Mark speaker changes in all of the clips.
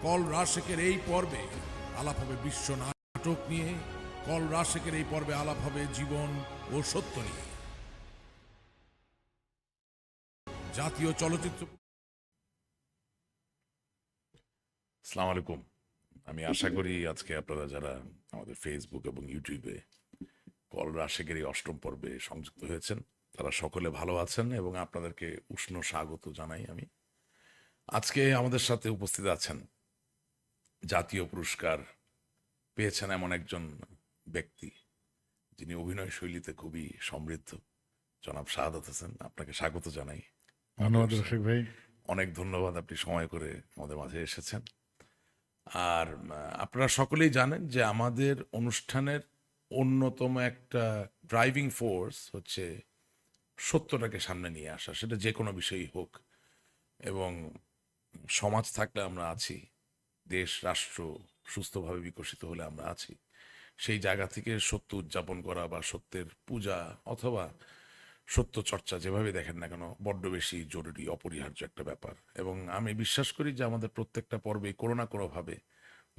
Speaker 1: Call রাশেকের এই পর্বে আলাপ হবে বিশ্ব নাটক নিয়ে। কল রাশেকের এই পর্বে আলাপ হবে জীবন ও সত্য নিয়ে। জাতীয় চলচ্চিত্র। আসসালামু আলাইকুম। আমি আশা করি আজকে আপনারা যারা আমাদের ফেসবুক এবং ইউটিউবে কল রাশেকের এই অষ্টম পর্বে সংযুক্ত হয়েছেন তারা সকলে ভালো আছেন এবং আপনাদেরকে উষ্ণ স্বাগত জানাই। আমি আজকে আমাদের সাথে উপস্থিত আছেন জাতীয় পুরস্কার পেয়েছেন এমন একজন ব্যক্তি যিনি অভিনয় শৈলীতে খুবই সমৃদ্ধ, জনাব শাহাদাত হোসেন। আপনাকে স্বাগত জানাই।
Speaker 2: ধন্যবাদ রফিক ভাই।
Speaker 1: অনেক ধন্যবাদ, আপনি সময় করে আমাদের মাঝে এসেছেন। আর আপনারা সকলেই জানেন যে আমাদের অনুষ্ঠানের অন্যতম একটা ড্রাইভিং ফোর্স হচ্ছে সত্যটাকে সামনে নিয়ে আসা, সেটা যে কোনো বিষয়ই হোক। এবং সমাজ থাকলে আমরা আছি, দেশ রাষ্ট্র সুস্থভাবে বিকশিত হলে আমরা আছি। সেই জায়গা থেকে সত্য উদযাপন করা বা সত্যের পূজা অথবা সত্য চর্চা যেভাবে দেখেন না কেন বড্ড বেশি জরুরি, অপরিহার্য একটা ব্যাপার। এবং আমি বিশ্বাস করি যে আমাদের প্রত্যেকটা পর্বে কোনো না কোনোভাবে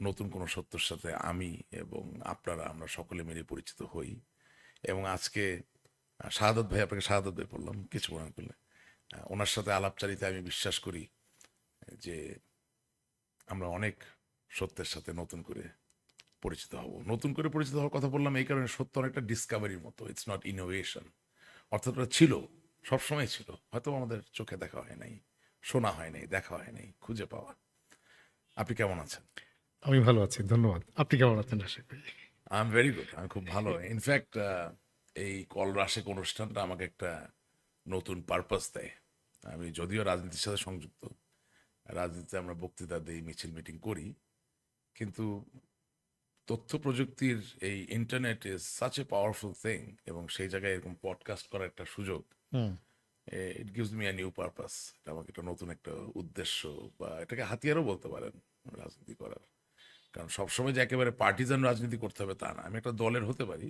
Speaker 1: নতুন কোনো সত্যের সাথে আমি এবং আপনারা আমরা সকলে মিলে পরিচিত হই। এবং আজকে শাহাদত ভাই, আপনাকে শাহাদত ভাই বললাম কিছু মনে করলে, ওনার সাথে আলাপচারিতা আমি বিশ্বাস করি যে আমরা অনেক সত্যের সাথে নতুন করে পরিচিত হব। নতুন করে পরিচিত হওয়ার কথা বললাম এই কারণে, সত্য অনেকটা ডিসকাভারির মতো, ইটস নট ইনোভেশন। অর্থাৎ ওটা ছিল, সবসময় ছিল, হয়তো আমাদের চোখে দেখা হয় নাই, শোনা হয় নাই, দেখা হয় নাই, খুঁজে পাওয়া। আপনি কেমন আছেন?
Speaker 2: আমি ভালো আছি, ধন্যবাদ। আপনি কেমন আছেন রফিক ভাই?
Speaker 1: আই এম ভেরি গুড, আমি খুব ভালো। ইনফ্যাক্ট এই কল রাশেক অনুষ্ঠানটা আমাকে একটা নতুন পারপাস দেয়। আমি যদিও রাজনীতির সাথে সংযুক্ত, রাজনীতিতে আমরা বক্তৃতা দিই, মিছিল মিটিং করি, কিন্তু তথ্য প্রযুক্তির এই internet is such a powerful thing, এবং সেই জায়গায় এরকম পডকাস্ট করার একটা সুযোগ, it gives me a new purpose. এটা আমাকে একটা নতুন একটা উদ্দেশ্য বা এটাকে হাতিয়ারও বলতে পারেন রাজনীতি করার। কারণ সবসময় যে একেবারে পার্টিজান রাজনীতি করতে হবে তা না, আমি একটা দলের হতে পারি,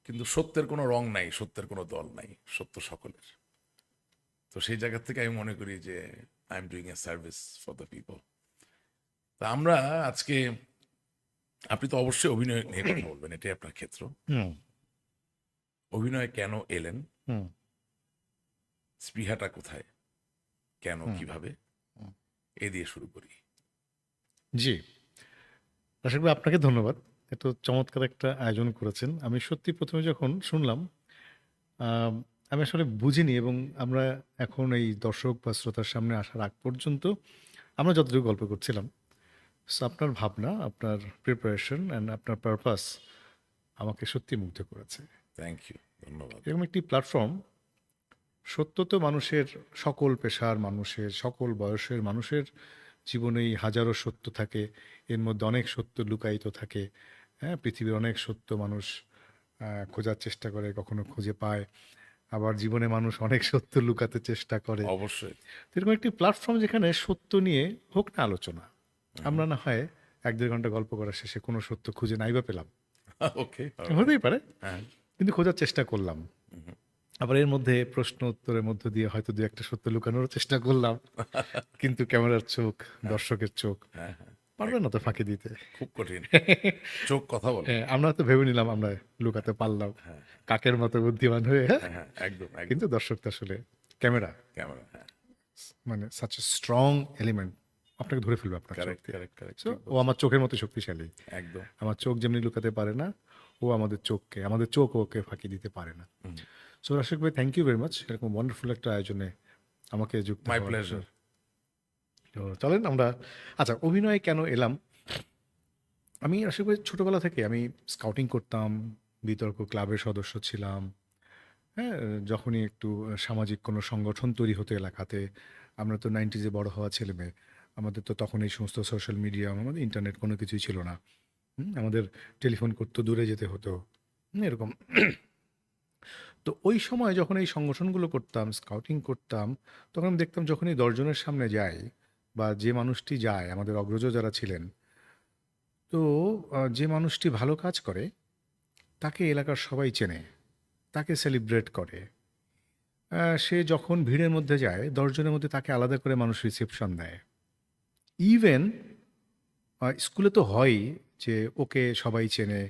Speaker 1: কিন্তু সত্যের কোনো রং নাই, সত্যের কোনো দল নাই, সত্য সকলের। তো সেই জায়গা থেকে আমি মনে করি যে I am doing a service for the people. তা আমরা আজকে, আপনি তো অবশ্যই অভিনয় নিয়ে কথা বলবেন, এটাই আপনার ক্ষেত্র। অভিনয়ে কেন এলেন, স্পৃহাটা কোথায়, কেন, কিভাবে, এ দিয়ে শুরু করি।
Speaker 2: জি, রফিক ভাই আপনাকে ধন্যবাদ। এত চমৎকার একটা আয়োজন করেছেন। আমি সত্যি প্রথমে যখন শুনলাম আমি আসলে বুঝিনি, এবং আমরা এখন এই দর্শক বা শ্রোতার সামনে আসার আগ পর্যন্ত আমরা যতটুকু গল্প করছিলাম, সো আপনার ভাবনা, আপনার প্রিপারেশন অ্যান্ড আপনার পারপাস আমাকে সত্যি মুগ্ধ করেছে।
Speaker 1: থ্যাংক ইউ, ধন্যবাদ।
Speaker 2: এরকম একটি প্ল্যাটফর্ম, সত্য তো মানুষের সকল পেশার মানুষের, সকল বয়সের মানুষের জীবনেই হাজারো সত্য থাকে, এর মধ্যে অনেক সত্য লুকায়িত থাকে। হ্যাঁ, পৃথিবীর অনেক সত্য মানুষ খোঁজার চেষ্টা করে, কখনো খুঁজে পায়, আবার জীবনে মানুষ অনেক সত্য লুকাতে চেষ্টা করে।
Speaker 1: অবশ্যই
Speaker 2: এরকম একটি প্ল্যাটফর্ম যেখানে সত্য নিয়ে হোক না আলোচনা, আমরা না হয় 1-1.5 ঘন্টা গল্প করার শেষে কোনো সত্য খুঁজে নাই বা পেলাম,
Speaker 1: ওকে,
Speaker 2: হতেই পারে,
Speaker 1: হ্যাঁ,
Speaker 2: কিন্তু খোঁজার চেষ্টা করলাম। আবার এর মধ্যে প্রশ্ন উত্তরের মধ্য দিয়ে হয়তো 2-1টা সত্য লুকানোর চেষ্টা করলাম, কিন্তু ক্যামেরার চোখ, দর্শকের চোখ
Speaker 1: হ্যাঁ, হ্যাঁ,
Speaker 2: পারবে না তো ফাঁকি দিতে।
Speaker 1: খুব কঠিন, চোখ কথা বলে।
Speaker 2: হ্যাঁ, আমরা তো ভেবে নিলাম আমরা লুকাতে পারলাম কাকের মতো বুদ্ধিমান হয়ে,
Speaker 1: হ্যাঁ, হ্যাঁ, একদম একদম।
Speaker 2: কিন্তু দর্শক তো আসলে ক্যামেরা
Speaker 1: ক্যামেরা, হ্যাঁ,
Speaker 2: মানে সাচ এ স্ট্রং এলিমেন্ট, আপনাকে ধরে ফেলবে আপনার চোখ
Speaker 1: কারেক্ট
Speaker 2: দিয়ে।
Speaker 1: কারেক্ট কারেক্ট,
Speaker 2: So, ও আমার চোখের মতো শক্তিশালী।
Speaker 1: একদম।
Speaker 2: আমার চোখ যেমনি লুকাতে পারে না, ও আমাদের চোখকে, আমাদের চোখ ওকে ফাঁকি দিতে পারে না। সো রাশিক ভাই, থ্যাংক ইউ ভেরি মাচ এরকম ওয়ান্ডারফুল একটা আয়োজনে আমাকে যুক্ত
Speaker 1: মাই
Speaker 2: হওয়ার
Speaker 1: প্লেজার।
Speaker 2: জন্য। তো চলেন আমরা, আচ্ছা, অভিনয়ে কেন এলাম। আমি রাশিক ভাই ছোটোবেলা থেকে আমি স্কাউটিং করতাম, বিতর্ক ক্লাবের সদস্য ছিলাম। হ্যাঁ, যখনই একটু সামাজিক কোনো সংগঠন তৈরি হতো এলাকাতে, আমরা তো 90s বড় হওয়া ছেলে মেয়ে, আমাদের তো তখন এই সমস্ত সোশ্যাল মিডিয়া, আমাদের ইন্টারনেট কোনো কিছুই ছিল না। আমাদের টেলিফোন করতে দূরে যেতে হতো, এরকম। তো ওই সময় যখন এই সংগঠনগুলো করতাম, স্কাউটিং করতাম, তখন আমি দেখতাম যখনই 10 জনের সামনে যাই, বা যে মানুষটি যায়, আমাদের অগ্রজ যারা ছিলেন, তো যে মানুষটি ভালো কাজ করে তাকে এলাকার সবাই চেনে, তাকে সেলিব্রেট করে। সে যখন ভিড়ের মধ্যে যায়, 10 জনের মধ্যে তাকে আলাদা করে মানুষ রিসেপশন দেয়। ইভেন স্কুলে তো হয়ই যে ওকে সবাই চেনে,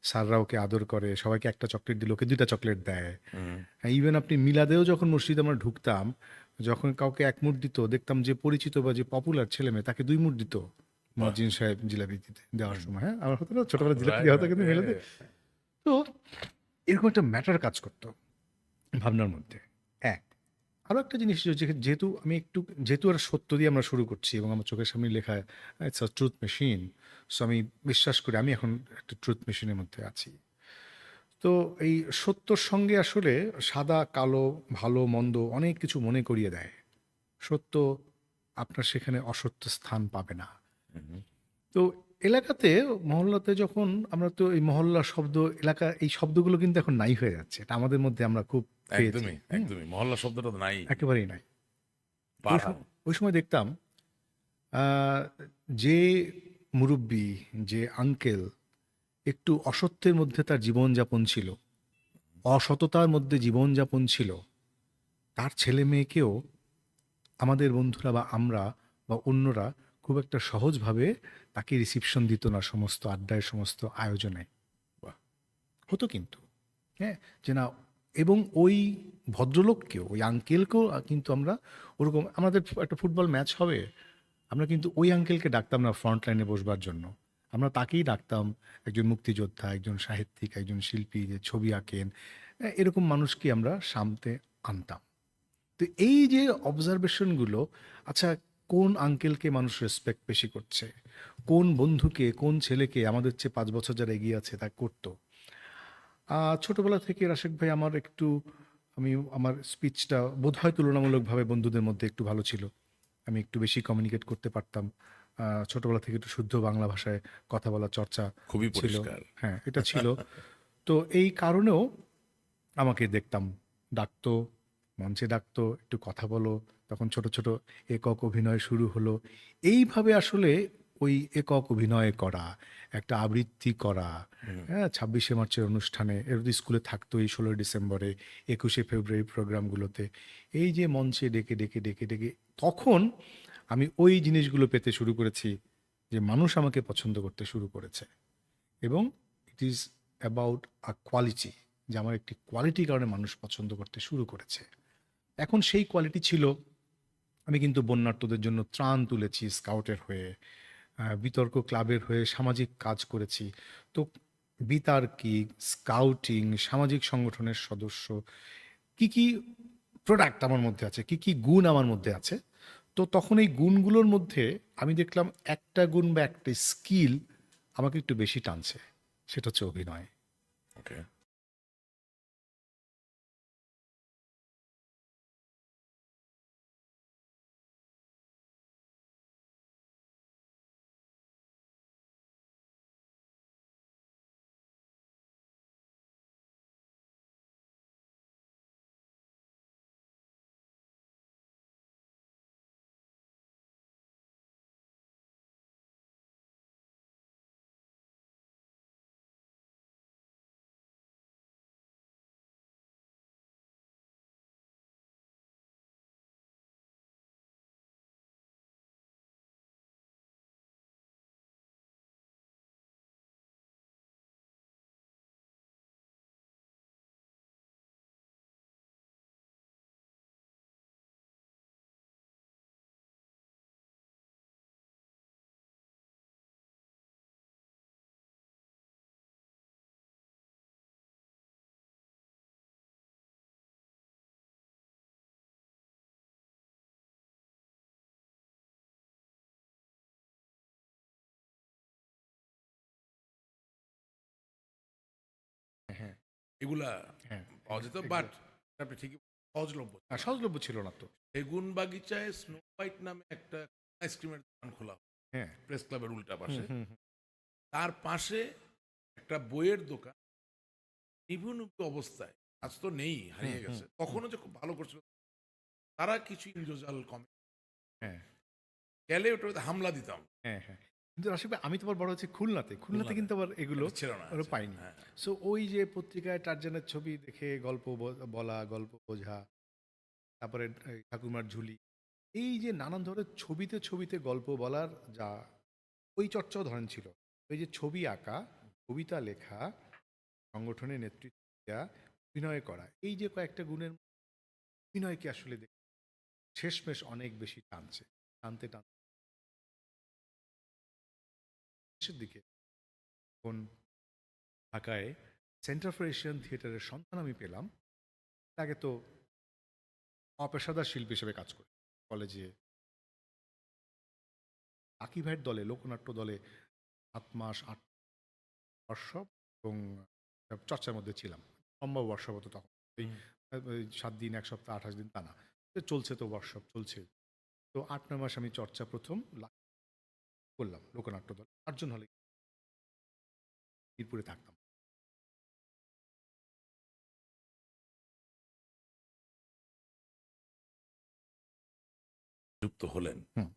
Speaker 2: স্যাররা ওকে আদর করে, সবাইকে একটা চকলেট দিলে ওকে 2টা চকলেট দেয়।
Speaker 1: হুম।
Speaker 2: ইভেন আপনি মিলাদেও যখন মসজিদে আমরা ঢুকতাম, যখন কাউকে 1 মুঠ দিত, দেখতাম যে পরিচিত বা যে পপুলার ছেলেমেয়ে তাকে 2 মুঠ দিত
Speaker 1: বাহ।
Speaker 2: মুয়াজ্জিন সাহেব জিলাপি দেওয়ার
Speaker 1: হুম।
Speaker 2: সময়। হ্যাঁ, আমার হতো না ছোটবেলায় জিলাপি
Speaker 1: রাইট
Speaker 2: দেওয়া হতো
Speaker 1: রাইট।
Speaker 2: কিন্তু মিলাদে। তো এরকম একটা ম্যাটার কাজ করতো ভাবনার মধ্যে। এক আরো একটা জিনিস যে যেহেতু আমি একটু, যেহেতু একটা সত্য দিয়ে আমরা শুরু করছি এবং আমার চোখের সামনে লেখা it's a truth machine, so আমি বিশ্বাস করি আমি এখন একটা ট্রুথ মেশিনের মধ্যে আছি। তো এই সত্যর সঙ্গে আসলে সাদা কালো ভালো মন্দ অনেক কিছু মনে করিয়ে দেয়। সত্য আপনার সেখানে অসত্য স্থান পাবে না।
Speaker 1: হুম।
Speaker 2: তো এলাকাতে, মহল্লাতে যখন আমরা, তো এই মহল্লা শব্দ, এলাকা, এই শব্দগুলো কিন্তু এখন নাই হয়ে যাচ্ছে। এটা আমাদের মধ্যে আমরা খুব পেয়েছি।
Speaker 1: একদমই একদমই, মহল্লা শব্দটা তো নাই।
Speaker 2: একেবারেই নাই। ওই
Speaker 1: পাড়া।
Speaker 2: ওই সময় দেখতাম আহ, যে মুরব্বি, যে আঙ্কেল একটু অসত্যের মধ্যে তার জীবনযাপন ছিল, অসততার মধ্যে জীবনযাপন ছিল, তার ছেলে মেয়েকেও আমাদের বন্ধুরা বা আমরা বা অন্যরা খুব একটা সহজভাবে তাকে রিসিপশন দিত না সমস্ত আড্ডায়, সমস্ত আয়োজনে।
Speaker 1: বাহ।
Speaker 2: হতো কিন্তু, হ্যাঁ, যে না, এবং ওই ভদ্রলোককেও, ওই আঙ্কেলকেও কিন্তু আমরা ওরকম, আমাদের একটা ফুটবল ম্যাচ হবে, আমরা কিন্তু ওই আঙ্কেলকে ডাকতাম না ফ্রন্ট লাইনে বসবার জন্য, আমরা তাকেই ডাকতাম একজন মুক্তিযোদ্ধা, একজন সাহিত্যিক, একজন শিল্পী যে ছবি আঁকেন, এরকম মানুষকে আমরা সামনে আনতাম। তো এই যে অবজারভেশনগুলো, আচ্ছা, কোন আঙ্কেলকে মানুষ রেসপেক্ট বেশি করছে, কোন বন্ধুকে, কোন ছেলেকে আমাদের চেয়ে 5 বছর যারা এগিয়ে আছে তা করতো। ছোটবেলা থেকে রাশেক ভাই আমার একটু, আমি, আমার স্পিচটা বোধহয় তুলনামূলকভাবে বন্ধুদের মধ্যে একটু ভালো ছিল, আমি একটু বেশি কমিউনিকেট করতে পারতাম। ছোটবেলা থেকে একটু শুদ্ধ বাংলা ভাষায় কথা বলার চর্চা
Speaker 1: খুবই
Speaker 2: ছিল।
Speaker 1: পরিষ্কার।
Speaker 2: হ্যাঁ, এটা ছিল। তো এই কারণেও আমাকে দেখতাম, ডাকতো, মঞ্চে ডাকতো, একটু কথা বলো, তখন ছোট ছোট একক অভিনয় শুরু হলো। এইভাবে আসলে ওই একক অভিনয় করা, একটা আবৃত্তি করা,
Speaker 1: হুম।
Speaker 2: হ্যাঁ, 26শে মার্চের অনুষ্ঠানে, এর তো স্কুলে থাকতো এই 16ই ডিসেম্বরে, 21শে ফেব্রুয়ারি প্রোগ্রামগুলোতে, এই যে মঞ্চে ডেকে ডেকে ডেকে ডেকে, তখন আমি ওই জিনিসগুলো পেতে শুরু করেছি, যে মানুষ আমাকে পছন্দ করতে শুরু করেছে, এবং it is about a quality, যে আমার একটি কোয়ালিটির কারণে মানুষ পছন্দ করতে শুরু করেছে। এখন সেই কোয়ালিটি ছিল, আমি কিন্তু বন্যার্তদের জন্য ত্রাণ তুলেছি স্কাউটের হয়ে, বিতর্ক ক্লাবের হয়ে সামাজিক কাজ করেছি। তো বিতার্কিক, স্কাউটিং, সামাজিক সংগঠনের সদস্য, কি কি প্রোডাক্ট আমার মধ্যে আছে, কি কি গুণ আমার মধ্যে আছে, তো তখন এই গুণগুলোর মধ্যে আমি দেখলাম একটা গুণ বা একটা স্কিল আমাকে একটু বেশি টানছে, সেটা হচ্ছে অভিনয়।
Speaker 1: ওকে।
Speaker 2: হ্যাঁ,
Speaker 1: এগুলা
Speaker 2: হ্যাঁ,
Speaker 1: পাওয়া যেত, বাট আপনি ঠিকই সহজলভ্য ছিল না।
Speaker 2: সহজলভ্য ছিল না তো।
Speaker 1: বেগুন বাগিচায় স্নো হোয়াইট নামে একটা আইসক্রিমের দোকান খোলা হয়,
Speaker 2: হ্যাঁ।
Speaker 1: প্রেস ক্লাবের উল্টা
Speaker 2: হুম
Speaker 1: পাশে।
Speaker 2: হুম হুম।
Speaker 1: তার পাশে একটা বইয়ের দোকান, নিভু নিভু অবস্থায়, আজ তো নেই,
Speaker 2: হুম
Speaker 1: হারিয়ে
Speaker 2: হুম
Speaker 1: গেছে, তখনও যে খুব ভালো করছিল, তারা কিছু ইন্দ্রজাল কমে
Speaker 2: হ্যাঁ
Speaker 1: গেলে ওটা হামলা দিতাম।
Speaker 2: হ্যাঁ হ্যাঁ। কিন্তু আসলে আমি তো আবার বড় হচ্ছে খুলনাতে, খুলনাতে
Speaker 1: খুলনাতে
Speaker 2: কিন্তু আবার এগুলো
Speaker 1: এটা ছিল না,
Speaker 2: ওরা
Speaker 1: আচ্ছা,
Speaker 2: পাইনি।
Speaker 1: হ্যাঁ।
Speaker 2: সো ওই যে পত্রিকায় টারজানের ছবি দেখে গল্প বলা, গল্প বোঝা, তারপরে এই ঠাকুরমার ঝুলি, এই যে নানান ধরনের ছবিতে ছবিতে গল্প বলার যা ওই চর্চাও ধরেন ছিল। ওই যে ছবি আঁকা, কবিতা লেখা, সংগঠনের নেতৃত্ব দেওয়া, অভিনয় করা, এই যে কয়েকটা গুণের অভিনয়কে আসলে শেষমেশ অনেক বেশি টানছে, টানতে টানতে শেষের দিকে কোন ঢাকায় সেন্টার ফর এশিয়ান থিয়েটারের সন্ধান আমি পেলাম। আগে তো অপেশাদার শিল্পী হিসেবে কাজ করি কলেজে, আকি ভাইয়ের দলে, লোকনাট্য দলে 7 মাস 8 ওয়ার্কশপ এবং চর্চার মধ্যে ছিলাম। সম্ভব ওয়ার্কশপ হতো তখন, ওই 7 দিন 1 সপ্তাহ 28 দিন তা না, চলছে তো ওয়ার্কশপ চলছে। তো 8-9 মাস আমি চর্চা প্রথম করলাম লোকনাট্য দল, 8 জন হলে মিরপুরে থাকতাম।
Speaker 1: যুক্ত হলেন,
Speaker 2: হুম।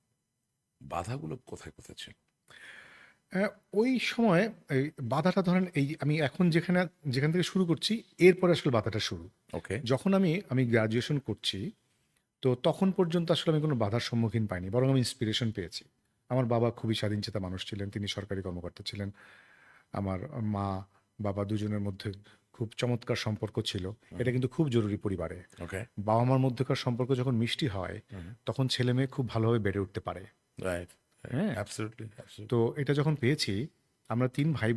Speaker 1: বাধাগুলো কোথায় কোথায় ছিল?
Speaker 2: ওই সময় এই বাধাটা ধরেন, এই আমি এখন যেখান থেকে শুরু করছি, এরপরে আসলে বাধাটা শুরু।
Speaker 1: ওকে।
Speaker 2: যখন আমি গ্রাজুয়েশন করছি, তো তখন পর্যন্ত আসলে আমি কোনো বাধার সম্মুখীন পাইনি, বরং আমি ইন্সপিরেশন পেয়েছি। আমার বাবা খুবই স্বাধীনচেতা মানুষ ছিলেন, তিনি সরকারি কর্মকর্তা ছিলেন। আমার মা বাবা দুজনের মধ্যে খুব চমৎকার সম্পর্ক ছিল। এটা কিন্তু খুব জরুরি পরিবারে।
Speaker 1: ওকে।
Speaker 2: বাবা মার মধ্যকার সম্পর্ক যখন মিষ্টি হয়, তখন ছেলে মেয়ে খুব ভালোভাবে বেড়ে উঠতে পারে।
Speaker 1: রাইট।
Speaker 2: হ্যাঁ,
Speaker 1: অ্যাবসলিউটলি।
Speaker 2: তো এটা যখন পেয়েছি, আমরা 3 ভাই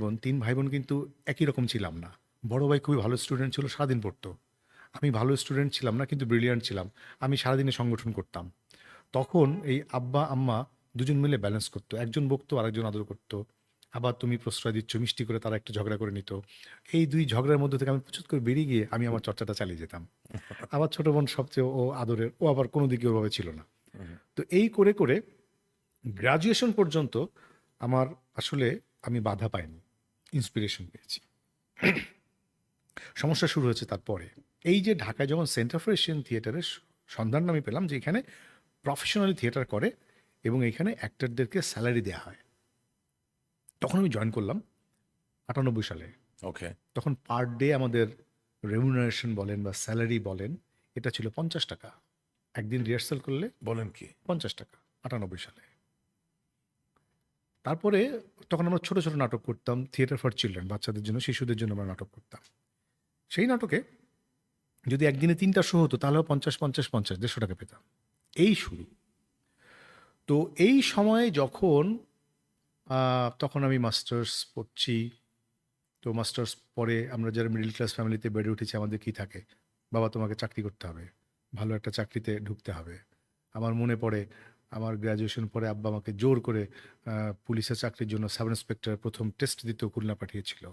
Speaker 2: বোন কিন্তু একই রকম ছিলাম না। বড় ভাই খুবই ভালো স্টুডেন্ট ছিল, সারাদিন পড়তো। আমি ভালো স্টুডেন্ট ছিলাম না, কিন্তু ব্রিলিয়ান্ট ছিলাম। আমি সারাদিনে সংগঠন করতাম। তখন এই আব্বা আম্মা দুজন মিলে ব্যালেন্স করতো, একজন বকতো আরেকজন আদর করতো। আবার তুমি প্রশ্রয় দিচ্ছ, মিষ্টি করে তারা একটা ঝগড়া করে নিত। এই 2 ঝগড়ার মধ্যে থেকে আমি প্রচুর করে বেরিয়ে গিয়ে আমি আমার চর্চাটা চালিয়ে যেতাম। আবার ছোট বোন সবচেয়ে ও আদরের, ও আবার কোনো দিকে ওভাবে ছিল না। তো এই করে করে গ্রাজুয়েশন পর্যন্ত আমার আসলে আমি বাধা পাইনি, ইন্সপিরেশন পেয়েছি। সমস্যা শুরু হয়েছে তারপরে। এই যে ঢাকায় যখন সেন্টার ফর এশিয়ান থিয়েটারের সন্ধান আমি পেলাম, যে এখানে প্রফেশনালি থিয়েটার করে এবং এখানে অ্যাক্টরদেরকে স্যালারি দেওয়া হয়, তখন আমি জয়েন করলাম 98 সালে।
Speaker 1: ওকে।
Speaker 2: তখন পার ডে আমাদের রেমুনারেশন বলেন বা স্যালারি বলেন, এটা ছিল 50 টাকা। একদিন রিহার্সাল করলে
Speaker 1: বলেন কি?
Speaker 2: 50 টাকা, 98 সালে। তারপরে তখন আমরা ছোট ছোট নাটক করতাম, থিয়েটার ফর চিলড্রেন, বাচ্চাদের জন্য, শিশুদের জন্য আমরা নাটক করতাম। সেই নাটকে যদি একদিনে 3টা শো হতো, তাহলেও 50-50-50 150 টাকা পেতাম। এই শুরু। তো এই সময়ে যখন তখন আমি মাস্টার্স পড়ছি। তো মাস্টার্স পরে আমরা যারা মিডল ক্লাস ফ্যামিলিতে বেড়ে উঠেছি, আমাদের কি থাকে, বাবা তোমাকে চাকরি করতে হবে, ভালো একটা চাকরিতে ঢুকতে হবে। আমার মনে পড়ে আমার গ্র্যাজুয়েশন পরে আব্বা আমাকে জোর করে পুলিশের চাকরির জন্য সাব ইন্সপেক্টর প্রথম টেস্ট দিতেও খুলনা পাঠিয়েছিল।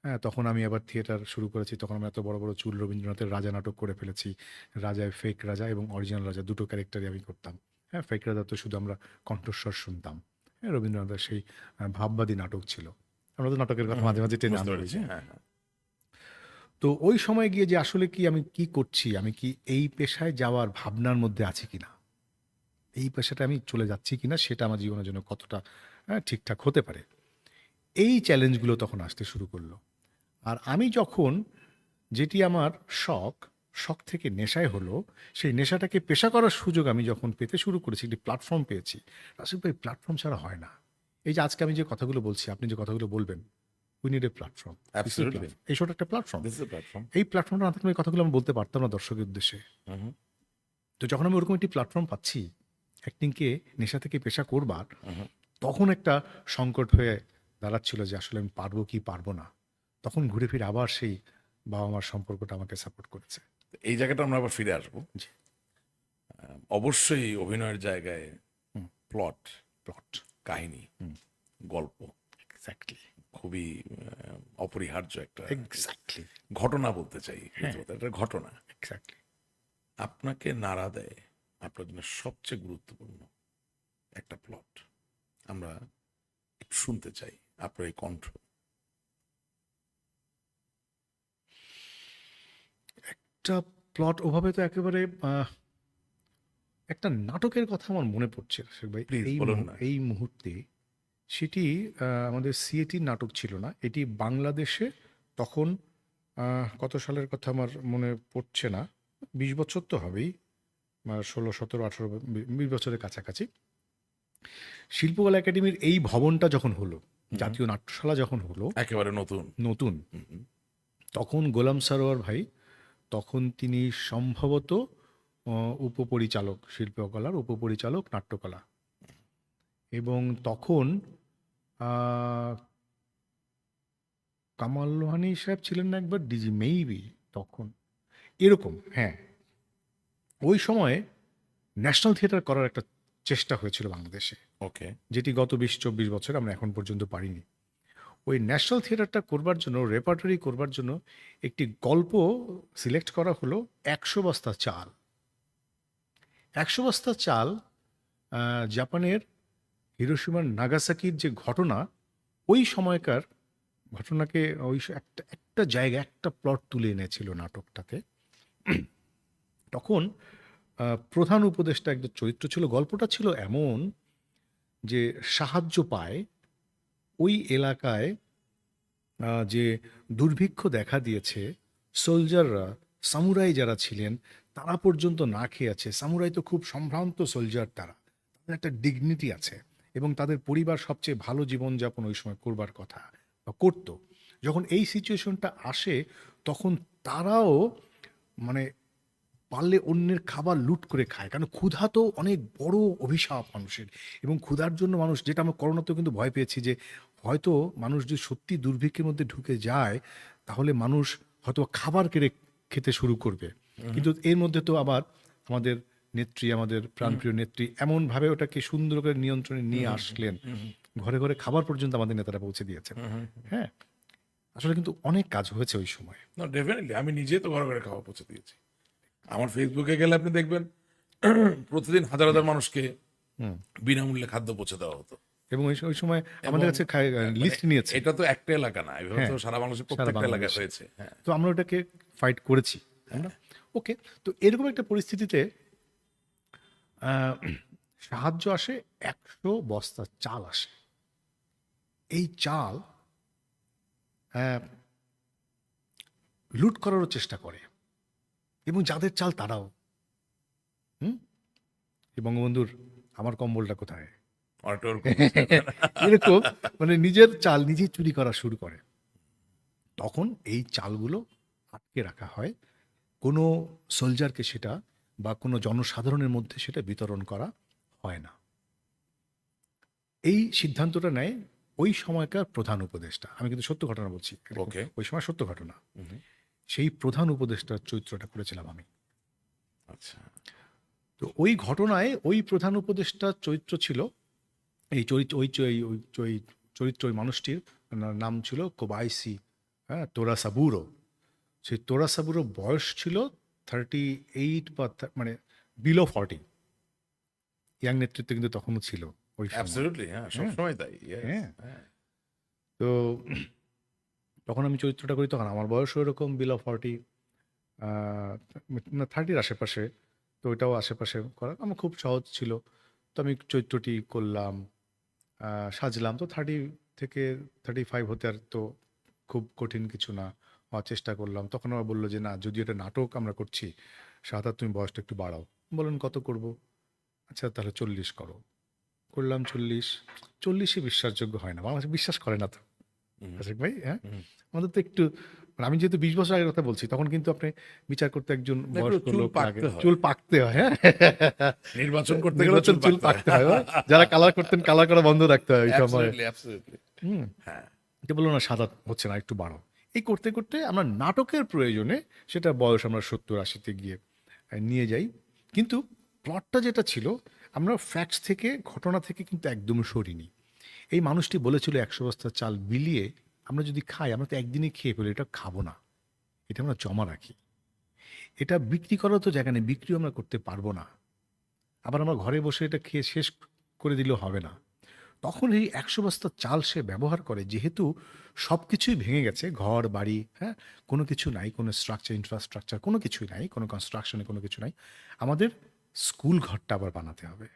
Speaker 2: হ্যাঁ, তখন আমি আবার থিয়েটার শুরু করেছি। তখন আমি এত বড় বড় চুল, রবীন্দ্রনাথের রাজা নাটক করে ফেলেছি। রাজায় ফেক রাজা এবং অরিজিনাল রাজা, দুটো ক্যারেক্টারই আমি করতাম। হ্যাঁ, ফেক রাজা তো শুধু আমরা কণ্ঠস্বর শুনতাম। হ্যাঁ, রবীন্দ্রনাথের সেই ভাববাদী নাটক ছিল। আমরা তো নাটকের কথা মাঝে মাঝে টেনে
Speaker 1: বুঝতে
Speaker 2: আনতে
Speaker 1: পেরেছি।
Speaker 2: পারি।
Speaker 1: হ্যাঁ, হ্যাঁ।
Speaker 2: তো ওই সময় গিয়ে যে আসলে কি আমি কি করছি, আমি কি এই পেশায় যাওয়ার ভাবনার মধ্যে আছি কিনা, এই পেশাটা আমি চলে যাচ্ছি কিনা, সেটা আমার জীবনের জন্য কতটা ঠিকঠাক হতে পারে, এই চ্যালেঞ্জগুলো তখন আসতে শুরু করলো। আর আমি যখন, যেটি আমার শখ, শখ থেকে নেশায় হলো, সেই নেশাটাকে পেশা করার সুযোগ আমি যখন পেতে শুরু করেছি, একটি প্ল্যাটফর্ম পেয়েছি। আসলে এই প্ল্যাটফর্ম ছাড়া হয় না। এই যে আজকে আমি যে কথাগুলো বলছি, আপনি যে কথাগুলো বলবেন, we need a platform.
Speaker 1: Absolutely.
Speaker 2: এই ছোট একটা platform.
Speaker 1: This is a platform.
Speaker 2: এই প্ল্যাটফর্মটা না থাকলে এই কথাগুলো আমি বলতে পারতাম না দর্শকের উদ্দেশ্যে।
Speaker 1: হুম।
Speaker 2: তো যখন আমি ওরকম একটি প্ল্যাটফর্ম পাচ্ছি, অ্যাক্টিংকে নেশা থেকে পেশা করবার, তখন একটা সংকট হয়ে দাঁড়াচ্ছিল যে আসলে আমি পারবো কি পারবো না। তখন ঘুরে ফিরে আবার সেই বাবা মার সম্পর্কটা আমাকে সাপোর্ট করেছে।
Speaker 1: এই জায়গাটা আমরা আবার ফিরে আসবো।
Speaker 2: জি।
Speaker 1: অবশ্যই অভিনয়ের জায়গায় প্লট,
Speaker 2: প্লট,
Speaker 1: কাহিনী, গল্প
Speaker 2: এক্স্যাক্টলি,
Speaker 1: খুবই অপরিহার্য একটা
Speaker 2: এক্স্যাক্টলি,
Speaker 1: ঘটনা বলতে চাই। একটা ঘটনা
Speaker 2: এক্স্যাক্টলি।
Speaker 1: আপনাকে নাড়া দেয়, আপনার জন্য সবচেয়ে গুরুত্বপূর্ণ একটা প্লট। আমরা একটু শুনতে চাই আপনার এই কণ্ঠ।
Speaker 2: একটা প্লট ওভাবে তো একেবারে একটা নাটকের কথা আমার মনে পড়ছে রাশেক ভাই,
Speaker 1: Please, বলুন না।
Speaker 2: এই মুহূর্তে। সেটি আমাদের সিএটির নাটক ছিল না, এটি বাংলাদেশে তখন কত সালের কথা আমার মনে পড়ছে না, 20 বছর তো হবেই, 16, 17, 18, 20 বছরের কাছাকাছি। শিল্পকলা একাডেমির এই ভবনটা যখন হলো, জাতীয় নাট্যশালা যখন হলো
Speaker 1: একেবারে নতুন।
Speaker 2: নতুন, তখন গোলাম সারোয়ার ভাই, তখন তিনি সম্ভবত উপপরিচালক, শিল্পকলার উপপরিচালক নাট্যকলা। এবং তখন আহ, কামাল লোহানী সাহেব ছিলেন না একবার ডিজি, মেইবি তখন এরকম, হ্যাঁ। ওই সময়ে ন্যাশনাল থিয়েটার করার একটা চেষ্টা হয়েছিল বাংলাদেশে,
Speaker 1: ওকে।
Speaker 2: যেটি গত 20-24 বছর আমরা এখন পর্যন্ত পারিনি। ওই ন্যাশনাল থিয়েটারটা করবার জন্য, রেপার্টরি করবার জন্য একটি গল্প সিলেক্ট করা হলো, 100 বস্তা চাল। 100 বস্তা চাল জাপানের হিরোশিমা নাগাসাকির যে ঘটনা, ওই সময়কার ঘটনাকে একটা একটা জায়গা, একটা প্লট তুলে এনেছিল নাটকটাতে। তখন প্রধান উপদেষ্টা একটা চরিত্র ছিল। গল্পটা ছিল এমন যে সাহায্য পায় ওই এলাকায়, যে দুর্ভিক্ষ দেখা দিয়েছে, সোলজাররা, সামুরাই যারা ছিলেন তারা পর্যন্ত না খেয়ে আছে। সামুরাই তো খুব সম্ভ্রান্ত সোলজার, তারা, তাদের একটা ডিগনিটি আছে এবং তাদের পরিবার সবচেয়ে ভালো জীবনযাপন ওই সময় করবার কথা বা করতো। যখন এই সিচুয়েশনটা আসে, তখন তারাও মানে পারলে অন্যের খাবার লুট করে খায়, কারণ ক্ষুধা তো অনেক বড় অভিশাপ মানুষের। এবং ক্ষুধার জন্য মানুষ, যেটা আমরা করোনাতেও কিন্তু ভয় পেয়েছি, যে হয়তো মানুষ যদি সত্যি দুর্ভিক্ষের মধ্যে ঢুকে যায়, তাহলে মানুষ হয়তো খাবার কেড়ে খেতে শুরু করবে। কিন্তু এর মধ্যে তো আবার আমাদের নেত্রী, আমাদের প্রাণপ্রিয় নেত্রী এমনভাবে ওটাকে সুন্দর করে নিয়ন্ত্রণে নিয়ে আসলেন, ঘরে ঘরে খাবার পর্যন্ত আমাদের নেতারা পৌঁছে দিয়েছেন। হ্যাঁ, আসলে কিন্তু অনেক কাজ হয়েছে ওই সময়।
Speaker 1: না, ডেফিনেটলি আমি নিজে তো ঘরে ঘরে খাওয়া পৌঁছে দিয়েছি। আমার ফেসবুকে গেলে আপনি দেখবেন প্রতিদিন হাজার হাজার মানুষকে বিনামূল্যে খাদ্য পৌঁছে দেওয়া হতো।
Speaker 2: এবং ওই সময় আমাদের
Speaker 1: এবং
Speaker 2: কাছে লিস্ট নিয়েছে।
Speaker 1: এটা তো একটা এলাকা না, এভাবে তো
Speaker 2: হ্যাঁ,
Speaker 1: সারা বাংলাদেশের
Speaker 2: সারা
Speaker 1: প্রত্যেকটা এলাকায়
Speaker 2: বাংলাদেশে।
Speaker 1: হয়েছে। হ্যাঁ,
Speaker 2: তো আমরা ওটাকে ফাইট করেছি আমরা। ওকে, তো এরকম একটা পরিস্থিতিতে আহ, সাহায্য আসে, 100 বস্তা চাল আসে। এই চাল লুট করারও চেষ্টা করে, এবং যাদের চাল তারাও। হুম, এই বঙ্গবন্ধুর আমার কম্বলটা কোথায়,
Speaker 1: অনেকটা ওরকম।
Speaker 2: এরকম মানে নিজের চাল নিজেই চুরি করা শুরু করে। তখন এই চালগুলো আটকে রাখা হয়, কোনো সোলজারকে সেটা বা কোনো জনসাধারণের মধ্যে সেটা বিতরণ করা হয় না। এই সিদ্ধান্তটা নেয় ওই সময়কার প্রধান উপদেষ্টা। আমি কিন্তু সত্য ঘটনা বলছি, এটা
Speaker 1: ওকে।
Speaker 2: ওই সময় সত্য ঘটনা। সেই প্রধান উপদেষ্টার চরিত্রটা করেছিলাম আমি।
Speaker 1: আচ্ছা।
Speaker 2: তো ওই ঘটনায় ওই প্রধান উপদেষ্টার চরিত্র ছিল, এই চরিত্র ওই চরিত্র, ওই মানুষটির নাম ছিল কোবাইসি, হ্যাঁ, তোরা সাবুরো। সেই তোরা সাবুরো বয়স ছিল 38 বা মানে বিলো 40। ইয়াং নেতৃত্ব কিন্তু তখনও ছিল ওই সময়।
Speaker 1: অ্যাবসলিউটলি, হ্যাঁ, সবসময় তাই। Yes,
Speaker 2: হ্যাঁ,
Speaker 1: হ্যাঁ।
Speaker 2: তো তখন আমি চরিত্রটা করি, তখন আমার বয়সও এরকম বিলো 40, না 30-র আশেপাশে। তো ওইটাও আশেপাশে করা আমার খুব সহজ ছিল। তো আমি চরিত্রটি করলাম, সাজলাম। তো 30 থেকে 35 হতে আর তো খুব কঠিন কিছু না, হওয়ার চেষ্টা করলাম। তখন আবার বললো যে না, যদি এটা নাটক আমরা করছি, সাদা তুমি বয়সটা একটু বাড়াও। বললেন কত করব? আচ্ছা তাহলে 40 করো। করলাম 40। 40ই বিশ্বাসযোগ্য হয় না, বাংলাদেশে বিশ্বাস করে না তো আশিক ভাই। হ্যাঁ, আমাদের তো একটু মানে, আমি যেহেতু 20 বছর আগের কথা বলছি, তখন কিন্তু আপনি বিচার করতে একজন
Speaker 1: না, একটু
Speaker 2: বয়স্ক
Speaker 1: চুল
Speaker 2: লোক লাগে,
Speaker 1: পাকতে হয়।
Speaker 2: চুল পাকতে হয়। হ্যাঁ,
Speaker 1: নির্বাচন করতে গেলে
Speaker 2: নির্বাচন চুল পাকতে হয়। যারা কালার করতেন, কালার করা বন্ধ রাখতে হয় ওই সময়।
Speaker 1: Absolutely, absolutely.
Speaker 2: হুম,
Speaker 1: হ্যাঁ।
Speaker 2: এটা বললো না সাদা হচ্ছে না, একটু বাড়াও। এই করতে করতে আমরা নাটকের প্রয়োজনে সেটা বয়স আমরা 70-80-তে গিয়ে নিয়ে যাই। কিন্তু প্লটটা যেটা ছিল, আমরা ফ্যাক্টস থেকে, ঘটনা থেকে কিন্তু একদম সরিনি। এই মানুষটি বলেছিল 100 বস্তা চাল বিলিয়ে আমরা যদি খাই, আমরা তো একদিনই খেয়ে ফেলি, এটা খাবো না, এটা আমরা জমা রাখি। এটা বিক্রি করার তো জায়গা নেই, বিক্রিও আমরা করতে পারবো না। আবার আমরা ঘরে বসে এটা খেয়ে শেষ করে দিলেও হবে না। তখন এই 100 বস্তা চাল সে ব্যবহার করে, যেহেতু সব কিছুই ভেঙে গেছে, ঘর বাড়ি, হ্যাঁ, কোনো কিছু নাই, কোনো স্ট্রাকচার, ইনফ্রাস্ট্রাকচার কোনো কিছুই নাই, কোনো কনস্ট্রাকশনে কোনো কিছু নাই। আমাদের স্কুল ঘরটা আবার বানাতে হবে,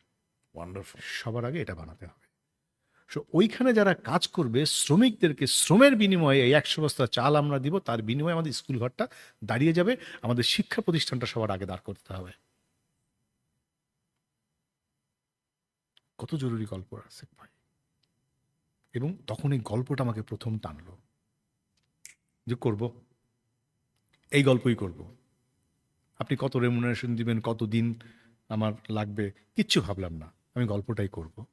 Speaker 1: ওয়ান্ডারফুল।
Speaker 2: সবার আগে এটা বানাতে হবে। সো ওইখানে যারা কাজ করবে, শ্রমিকদেরকে শ্রমের বিনিময়ে এই 100 বস্তা চাল আমরা দিব, তার বিনিময়ে আমাদের স্কুল ঘরটা দাঁড়িয়ে যাবে, আমাদের শিক্ষা প্রতিষ্ঠানটা সবার আগে দাঁড় করতে হবে। কত জরুরি গল্প আছে ভাই। এবং তখন এই গল্পটা আমাকে প্রথম টানলো যে করব, এই গল্পই করব। আপনি কত রেমুনারেশন দিবেন, কত দিন আমার লাগবে, কিচ্ছু ভাবলাম না, আমি গল্পটাই করব।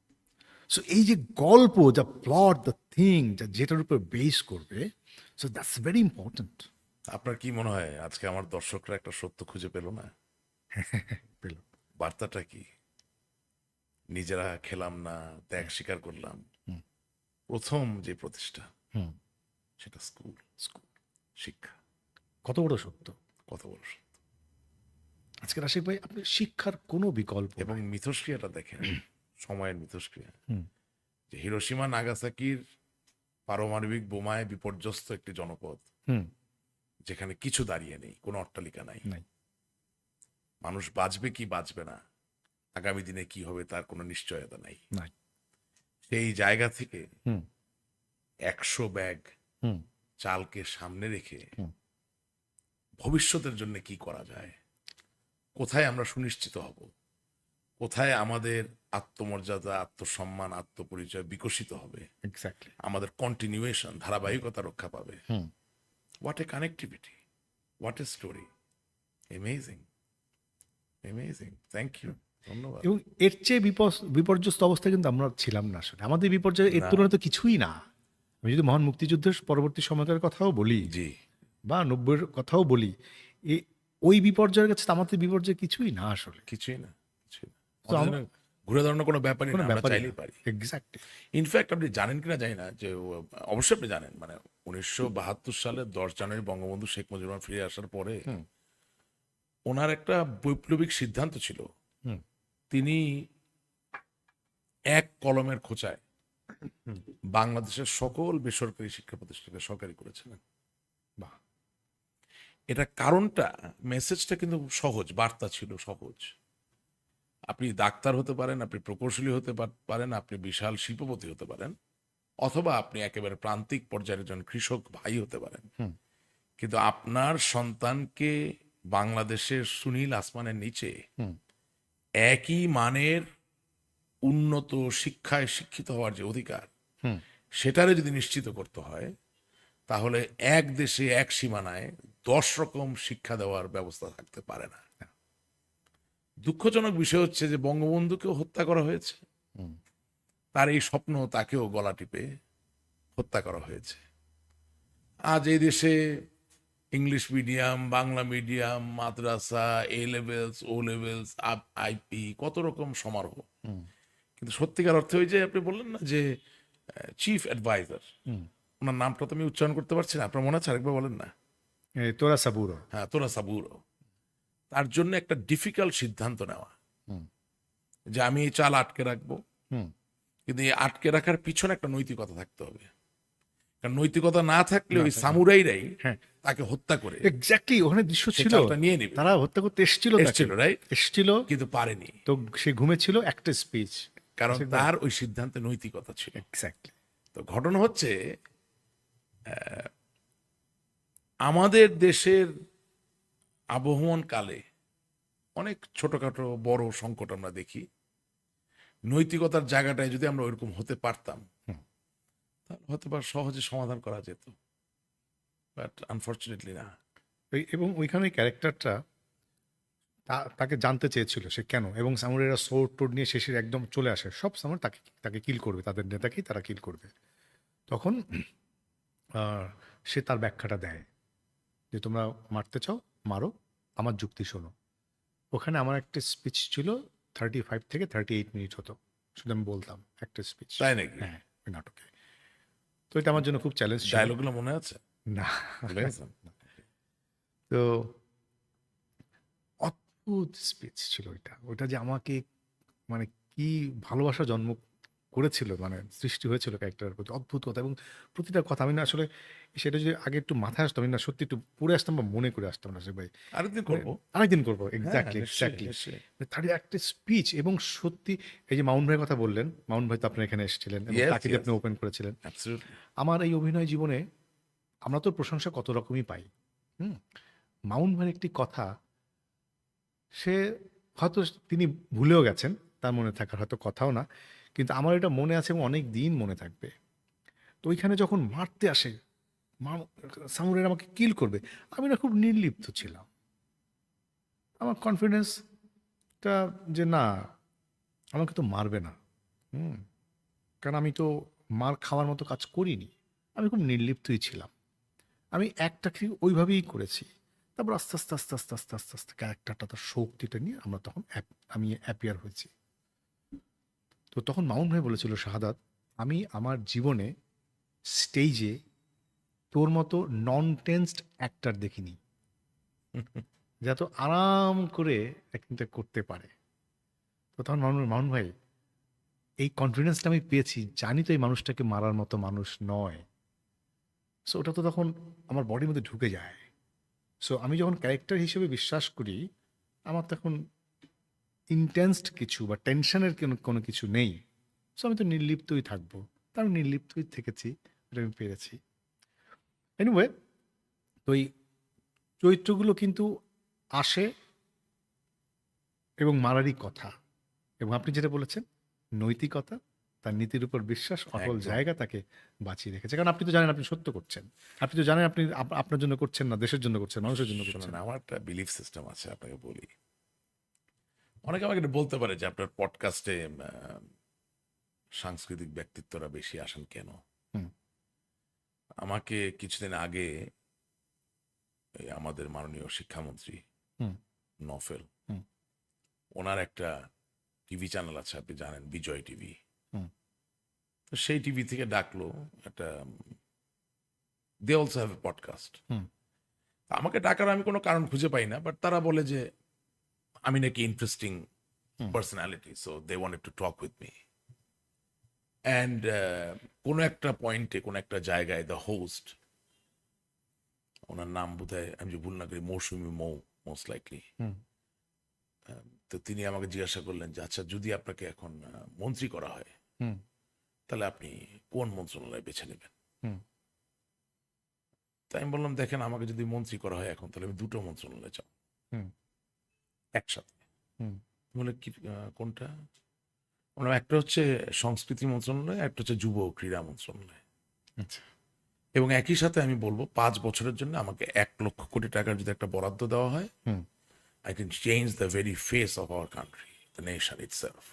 Speaker 2: সো এই যে গল্প, যা প্লট, দ্য থিং, যেটার উপর বেস করবে, সো দ্যাটস ভেরি ইম্পর্ট্যান্ট।
Speaker 1: আপনার কি মনে হয় আজকে আমার দর্শকরা একটা সত্য খুঁজে পেল না?
Speaker 2: পেল।
Speaker 1: বার্তাটা কি? নিজেরা খেলাম না, ত্যাগ স্বীকার করলাম। প্রথম যে প্রতিষ্ঠা,
Speaker 2: হুম।
Speaker 1: সেটা স্কুল, শিক্ষা।
Speaker 2: কত বড় সত্য।
Speaker 1: কত বড় সত্য।
Speaker 2: আজকে রাশিক ভাই, আপনি শিক্ষার কোনো বিকল্প
Speaker 1: এবং
Speaker 2: নাই।
Speaker 1: মিথস্ক্রিয়াটা দেখেন, সময়ের মিথস্ক্রিয়া,
Speaker 2: হুম।
Speaker 1: যে হিরোশিমা নাগাসাকির পারমাণবিক বোমায় বিপর্যস্ত একটি জনপদ,
Speaker 2: হুম।
Speaker 1: যেখানে কিছু দাঁড়িয়ে নেই, কোনো অট্টালিকা নাই,
Speaker 2: নাই।
Speaker 1: মানুষ বাঁচবে কি বাঁচবে না, আগামী দিনে কি হবে তার কোনো নিশ্চয়তা নাই।
Speaker 2: নাই।
Speaker 1: সেই জায়গা থেকে
Speaker 2: হুম।
Speaker 1: 100 ব্যাগ
Speaker 2: হুম।
Speaker 1: চালকে সামনে রেখে
Speaker 2: হুম।
Speaker 1: ভবিষ্যতের জন্য কি করা যায়, কোথায় আমরা সুনিশ্চিত হব, কোথায় আমাদের আত্মমর্যাদা, আত্মসম্মান, আত্মপরিচয় বিকশিত হবে,
Speaker 2: এক্স্যাক্টলি।
Speaker 1: আমাদের কন্টিনিউয়েশন, ধারাবাহিকতা রক্ষা পাবে।
Speaker 2: Hmm.
Speaker 1: What a connectivity, what a story, amazing, amazing. Thank you, ধন্যবাদ।
Speaker 2: এবং এর চেয়ে বিপর্যস্ত অবস্থায় কিন্তু আমরা ছিলাম না আসলে। আমাদের বিপর্যয় এর
Speaker 1: না।
Speaker 2: তুলনায় তো কিছুই না। আমি যদি মহান মুক্তিযুদ্ধের পরবর্তী সময়কার কথাও বলি,
Speaker 1: জি,
Speaker 2: বা 90-এর কথাও বলি, ওই বিপর্যয়ের কাছে তো আমাদের বিপর্যয় কিছুই না আসলে।
Speaker 1: কিছুই না, কিছুই না।
Speaker 2: তো
Speaker 1: আমাদের জন্য ঘুরে দাঁড়ানো কোনো ব্যাপারই
Speaker 2: কোনো
Speaker 1: না, আমরা
Speaker 2: ব্যাপারই
Speaker 1: চাইলেই
Speaker 2: না।
Speaker 1: পারি।
Speaker 2: এক্স্যাক্টলি।
Speaker 1: ইনফ্যাক্ট আপনি জানেন কিনা জানি না, যে অবশ্যই আপনি জানেন, মানে 1972 সালে 10 জানুয়ারি বঙ্গবন্ধু শেখ মুজিবুর রহমান ফিরে আসার পরে ওনার একটা বৈপ্লবিক সিদ্ধান্ত ছিল।
Speaker 2: হুম।
Speaker 1: তিনি এক কলমের খোঁচায় বাংলাদেশের সকল বেসরকারি শিক্ষা প্রতিষ্ঠানকে সরকারি করেছিলেন।
Speaker 2: বাহ।
Speaker 1: এটা কারণটা, মেসেজটা কিন্তু সহজ, বার্তা ছিল সহজ। আপনি ডাক্তার হতে পারেন, আপনি প্রকৌশলী হতে পারেন, আপনি বিশাল শিল্পপতি হতে পারেন, অথবা আপনি একেবারে প্রান্তিক পর্যায়ের একজন কৃষক ভাই হতে পারেন,
Speaker 2: হুম।
Speaker 1: কিন্তু আপনার সন্তানকে বাংলাদেশের সুনীল আসমানের নিচে
Speaker 2: হুম।
Speaker 1: একই মানের উন্নত শিক্ষায় শিক্ষিত হওয়ার যে অধিকার,
Speaker 2: হুম।
Speaker 1: সেটারে যদি নিশ্চিত করতে হয়, তাহলে এক দেশে এক সীমানায় 10 রকম শিক্ষা দেওয়ার ব্যবস্থা থাকতে পারে না। দুঃখজনক বিষয় হচ্ছে যে বঙ্গবন্ধুকেও হত্যা করা হয়েছে,
Speaker 2: হুম।
Speaker 1: তার এই স্বপ্ন তাকেও গলা টিপে হত্যা করা হয়েছে। আজ এই দেশে ইংলিশ মিডিয়াম, বাংলা মিডিয়াম, মাদ্রাসা, A levels, O levels, IP, কত রকম সমারোহ।
Speaker 2: হুম।
Speaker 1: কিন্তু সত্যিকার অর্থে ওই যে আপনি বললেন না যে চিফ অ্যাডভাইজার,
Speaker 2: হুম।
Speaker 1: ওনার নামটা তো আমি উচ্চারণ করতে পারছি না, আপনার মনে আছে? আরেকবার বলেন না।
Speaker 2: তোরা সাবুরো।
Speaker 1: হ্যাঁ, তোরা সাবুরো। তার জন্য একটা ডিফিকাল্ট সিদ্ধান্ত নেওয়া,
Speaker 2: হুম।
Speaker 1: যে আমি এই চাল আটকে রাখবো,
Speaker 2: হুম।
Speaker 1: কিন্তু এই আটকে রাখার পিছনে একটা নৈতিকতা থাকতে হবে। কারণ নৈতিকতা না থাকলে
Speaker 2: না
Speaker 1: ওই
Speaker 2: থাকলে-
Speaker 1: সামুরাইরাই
Speaker 2: হ্যাঁ,
Speaker 1: তাকে হত্যা করে
Speaker 2: এক্স্যাক্টলি। ওখানে দৃশ্য
Speaker 1: সে
Speaker 2: ছিল,
Speaker 1: চালটা নিয়ে নেবে।
Speaker 2: তারা হত্যা করতে এসেছিল,
Speaker 1: এসছিল, রাইট?
Speaker 2: এসেছিল,
Speaker 1: কিন্তু পারেনি,
Speaker 2: তো সে ঘুমেছিল, একটা স্পিচ।
Speaker 1: কারণ তার ওই সিদ্ধান্তে নৈতিকতা ছিল।
Speaker 2: এক্স্যাক্টলি।
Speaker 1: তো ঘটনা হচ্ছে, আমাদের দেশের আবহমান কালে অনেক ছোটখাটো বড় সংকট আমরা দেখি। নৈতিকতার জায়গাটায় যদি আমরা ওইরকম হতে পারতাম, তাহলে হয়তো বা সহজে সমাধান করা যেত, বাট আনফর্চুনেটলি না।
Speaker 2: এবং ওইখানে ক্যারেক্টারটা তাকে জানতে চেয়েছিল সে কেন, এবং সামুরাইরা সোর্ড টোড নিয়ে শেষের একদম চলে আসে, সব সামুর তাকে তাকে কিল করবে, তাদের নেতাকেই তারা কিল করবে। তখন সে তার ব্যাখ্যাটা দেয় যে তোমরা মারতে চাও, মারো, আমার যুক্তি শোনো। ওখানে আমার একটা স্পিচ ছিল, 35 থেকে 38 মিনিট হতো, শুধু আমি বলতাম একটা স্পিচ।
Speaker 1: তাই নাকি?
Speaker 2: হ্যাঁ, ওই নাটকে। তো এটা আমার জন্য খুব চ্যালেঞ্জ ছিল।
Speaker 1: ডায়লগুলো মনে আছে?
Speaker 2: না।
Speaker 1: ভুলে গেছেন?
Speaker 2: তো অদ্ভুত স্পিচ ছিল ওইটা। ওইটা যে আমাকে মানে কি ভালোবাসা জন্ম করেছিল, মানে সৃষ্টি হয়েছিল ক্যারেক্টারের প্রতি, অদ্ভুত কথা। এবং প্রতিটা কথা আমি না আসলে সেটা যদি আগে একটু মাথায় আসতাম, আমি না সত্যি একটু পড়ে আসতাম বা মনে করে আসতাম না সে ভাই।
Speaker 1: আরেকদিন করবো।
Speaker 2: আরেকদিন করবো।
Speaker 1: হ্যাঁ,
Speaker 2: এক্স্যাক্টলি,
Speaker 1: নিশ্চয়ই,
Speaker 2: এক্স্যাক্টলি।
Speaker 1: নিশ্চয়ই।
Speaker 2: তার একটা স্পিচ, এবং সত্যি এই যে মাউন্ট ভাইয়ের কথা বললেন, মাউন্ট ভাই তো আপনার এখানে এসেছিলেন এবং
Speaker 1: Yes,
Speaker 2: তাকে দিয়ে
Speaker 1: yes.
Speaker 2: আপনি ওপেন করেছিলেন।
Speaker 1: Absolutely.
Speaker 2: আমার এই অভিনয় জীবনে আমরা তো প্রশংসা কত রকমই পাই। মাউন্ট ভাইয়ের একটি কথা, সে হয়তো তিনি ভুলেও গেছেন, তার মনে থাকার হয়তো কথাও না, কিন্তু আমার এটা মনে আছে এবং অনেক দিন মনে থাকবে। তো ওইখানে যখন মারতে আসে, সামুরাইরা আমাকে কিল করবে, আমি না খুব নির্লিপ্ত ছিলাম। আমার কনফিডেন্সটা যে না, আমাকে তো মারবে না। হুম, কারণ আমি তো মার খাওয়ার মতো কাজ করিনি। আমি খুব নির্লিপ্তই ছিলাম। আমি একটাকে ওইভাবেই করেছি। তারপর আস্তে আস্তে আস্তে আস্তে আস্তে আস্তে আস্তে ক্যারেক্টারটা, তার শক্তিটা নিয়ে আমরা তখন আমি অ্যাপিয়ার হয়েছি। তো তখন মামুন ভাই বলেছিল, শাহাদাত, আমি আমার জীবনে স্টেজে তোর মতো নন টেন্সড অ্যাক্টার দেখিনি, যা তো আরাম করে অ্যাক্টিংটা করতে পারে। তো তখন মামুন মামুন ভাই, এই কনফিডেন্সটা আমি পেয়েছি, জানি তো এই মানুষটাকে মারার মতো মানুষ নয়। সো ওটা তো তখন আমার বডির মধ্যে ঢুকে যায়। সো আমি যখন ক্যারেক্টার হিসেবে বিশ্বাস করি, আমার তখন ইন্টেন্সড কিছু বা টেনশনের কোনো কিছু নেই। সো আমি তো নির্লিপ্তই থাকবো। তা আমি নির্লিপ্তই থেকেছি, এটা আমি পেরেছি। এনিওয়ে, তো এই চরিত্রগুলো কিন্তু আসে এবং মারারই কথা। এবং আপনি যেটা বলেছেন, নৈতিকতা, তার নীতির উপর বিশ্বাস, অটল
Speaker 1: একদম।
Speaker 2: জায়গা তাকে বাঁচিয়ে রেখেছে। কারণ আপনি তো জানেন আপনি সত্য করছেন। আপনি তো জানেন আপনি আপনার জন্য করছেন না, দেশের জন্য করছেন, মানুষের জন্য করছেন।
Speaker 1: শোনেন, আমার একটা বিলিফ সিস্টেম আছে, আপনাকে বলি। অনেকে আমাকে এটা বলতে পারে যে আপনার পডকাস্টে সাংস্কৃতিক ব্যক্তিত্বরা বেশি আসেন কেন।
Speaker 2: হুম,
Speaker 1: আমাকে কিছুদিন আগে এই আমাদের মাননীয় শিক্ষামন্ত্রী
Speaker 2: হুম,
Speaker 1: নফেল,
Speaker 2: হুম,
Speaker 1: ওনার একটা টিভি চ্যানেল আছে, আপনি জানেন, বিজয় টিভি।
Speaker 2: হুম,
Speaker 1: তো সেই টিভি থেকে ডাকলো একটা, they also have a podcast.
Speaker 2: Hmm,
Speaker 1: আমাকে ডাকার আমি কোনো কারণ খুঁজে পাই না, বাট তারা বলে যে আমি নাকি interesting
Speaker 2: hmm,
Speaker 1: personality, so they wanted to talk with me. And কোনো একটা পয়েন্টে, কোনো একটা জায়গায় দ্য হোস্ট, ওনার নাম বোধহয় আমি যে ভুল না করি, মৌসুমি মৌ, মোস্ট লাইকলি।
Speaker 2: হুম,
Speaker 1: তো তিনি আমাকে জিজ্ঞাসা করলেন যে আচ্ছা, যদি আপনাকে এখন মন্ত্রী করা হয়,
Speaker 2: হুম,
Speaker 1: তাহলে আপনি কোন মন্ত্রণালয় বেছে নেবেন?
Speaker 2: হুম,
Speaker 1: তাই আমি বললাম, দেখেন, আমাকে যদি মন্ত্রী করা হয় এখন, তাহলে আমি দুটো মন্ত্রণালয় চাই
Speaker 2: হুম,
Speaker 1: একসাথে।
Speaker 2: হুম,
Speaker 1: বলে কি, কোনটা? বললাম, একটা হচ্ছে সংস্কৃতি মন্ত্রণালয়, একটা হচ্ছে যুব ও ক্রীড়া মন্ত্রণালয়।
Speaker 2: আচ্ছা,
Speaker 1: এবং একই সাথে আমি বলবো 5 বছরের জন্য আমাকে 1 লক্ষ কোটি টাকার যদি একটা বরাদ্দ দেওয়া হয়,
Speaker 2: হুম,
Speaker 1: I can change the very face of our country, the nation itself.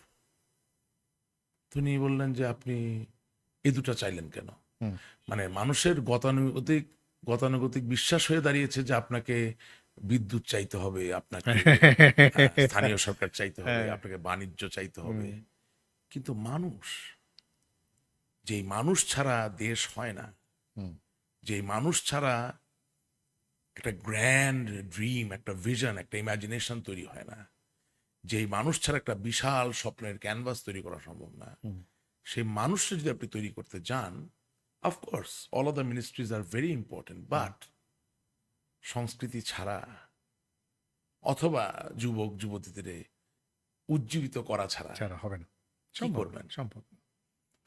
Speaker 1: তিনি বললেন যে আপনি এই দুটা চাইলেন কেন?
Speaker 2: হুম।
Speaker 1: মানে মানুষের গতানুগতিক গতানুগতিক বিশ্বাস হয়ে দাঁড়িয়েছে যে আপনাকে বিদ্যুৎ চাইতে হবে, আপনাকে স্থানীয় সরকার চাইতে হবে,
Speaker 2: হ্যাঁ,
Speaker 1: আপনাকে বাণিজ্য চাইতে
Speaker 2: হুম,
Speaker 1: হবে। কিন্তু মানুষ, যেই মানুষ ছাড়া দেশ হয় না,
Speaker 2: হুম,
Speaker 1: যেই মানুষ ছাড়া একটা গ্র্যান্ড ড্রিম, একটা ভিশন, একটা ইমাজিনেশন তৈরি হয় না, যেই মানুষ ছাড়া একটা বিশাল স্বপ্নের ক্যানভাস তৈরি করা সম্ভব না,
Speaker 2: হুম,
Speaker 1: সেই মানুষটা যদি আপনি তৈরি করতে যান, of course all of the ministries are very important,
Speaker 2: hmm.
Speaker 1: But সংস্কৃতি ছাড়া অথবা যুবক যুবতীদের উজ্জীবিত করা ছাড়া
Speaker 2: ছাড়া হবে না।
Speaker 1: কি
Speaker 2: সম্ভব না,
Speaker 1: করবেন?
Speaker 2: সম্ভব না।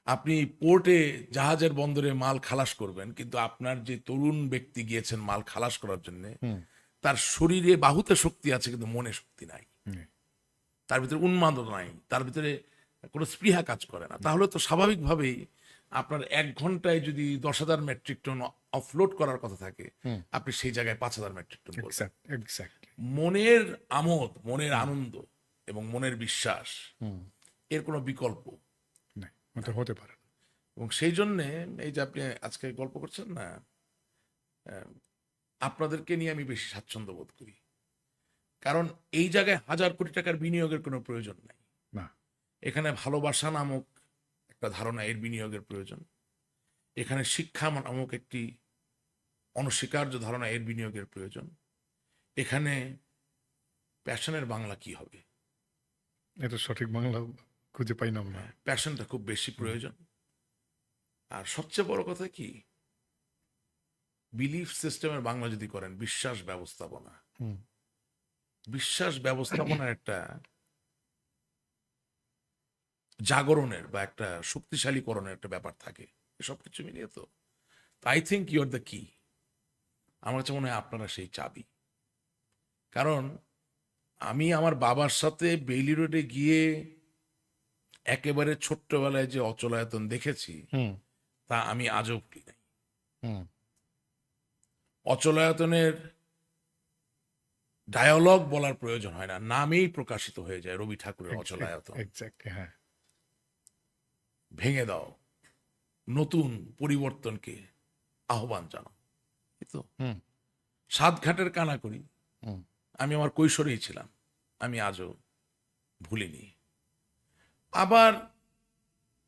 Speaker 1: আপনি পোর্টে, জাহাজের বন্দরে মাল খালাস করবেন, কিন্তু আপনার যে তরুণ ব্যক্তি গিয়েছেন মাল খালাস করার জন্য,
Speaker 2: হুম,
Speaker 1: তার শরীরে বাহুতে শক্তি আছে কিন্তু মনে শক্তি নাই,
Speaker 2: হুম,
Speaker 1: তার ভিতরে উন্মাদনা নাই, তার ভিতরে কোনো স্পৃহা কাজ করে না। তাহলে তো স্বাভাবিকভাবেই আপনার 1 ঘন্টায় যদি 10,000 মেট্রিক টন অফলোড করার কথা থাকে,
Speaker 2: হুম।
Speaker 1: আপনি সেই জায়গায় 5,000 মেট্রিক টন করবেন।
Speaker 2: এক্স্যাক্টলি।
Speaker 1: মনের আমোদ, মনের আনন্দ এবং মনের বিশ্বাস,
Speaker 2: হুম,
Speaker 1: এর কোনো বিকল্প
Speaker 2: না, ওটা হতে পারে না।
Speaker 1: এবং সেই জন্যে এই যে আপনি আজকে গল্প করছেন না, আপনাদেরকে নিয়ে আমি বেশি স্বাচ্ছন্দ্য বোধ করি। কারণ এই জায়গায় 1,000 কোটি টাকার বিনিয়োগের কোনো প্রয়োজন নাই।
Speaker 2: না।
Speaker 1: এখানে ভালোবাসা নামক একটা ধারণা, এর বিনিয়োগের প্রয়োজন। এখানে শিক্ষা নামক একটি অনস্বীকার্য ধারণা, এর বিনিয়োগের প্রয়োজন। এখানে প্যাশনের বাংলা কি হবে?
Speaker 2: এটা সঠিক বাংলা খুঁজে পাই না আমরা।
Speaker 1: প্যাশনটা খুব বেশি
Speaker 2: হুম,
Speaker 1: প্রয়োজন। আর সবচেয়ে বড় কথা কি, বিলিফ সিস্টেমের বাংলা যদি করেন, বিশ্বাস ব্যবস্থাপনা।
Speaker 2: হুম,
Speaker 1: বিশ্বাস ব্যবস্থাপনার একটা জাগরণের বা একটা শক্তিশালীকরণের একটা ব্যাপার থাকে, সব কিছু মিলিয়ে। তো আই থিঙ্ক ইউর দ্য কি। আমার কাছে মনে হয় আপনারা সেই চাবি। কারণ আমি আমার বাবার সাথে বেইলি রোডে গিয়ে একেবারে ছোট্টবেলায় যে অচলায়তন দেখেছি
Speaker 2: হুম
Speaker 1: তা আমি আজও ভুলি নাই।
Speaker 2: হুম
Speaker 1: অচলায়তনের ডায়ালগ বলার প্রয়োজন হয় না, নামেই প্রকাশিত হয়ে যায় রবি ঠাকুরের অচলায়তন।
Speaker 2: এক্স্যাক্টলি, হ্যাঁ।
Speaker 1: ভেঙে দাও, নতুন পরিবর্তনকে আহ্বান জানাও। এই তো
Speaker 2: হুম
Speaker 1: সাতঘাটের কানাকড়ি
Speaker 2: হুম
Speaker 1: আমি আমার কৈশোরেই ছিলাম, আমি আজও ভুলিনি। আবার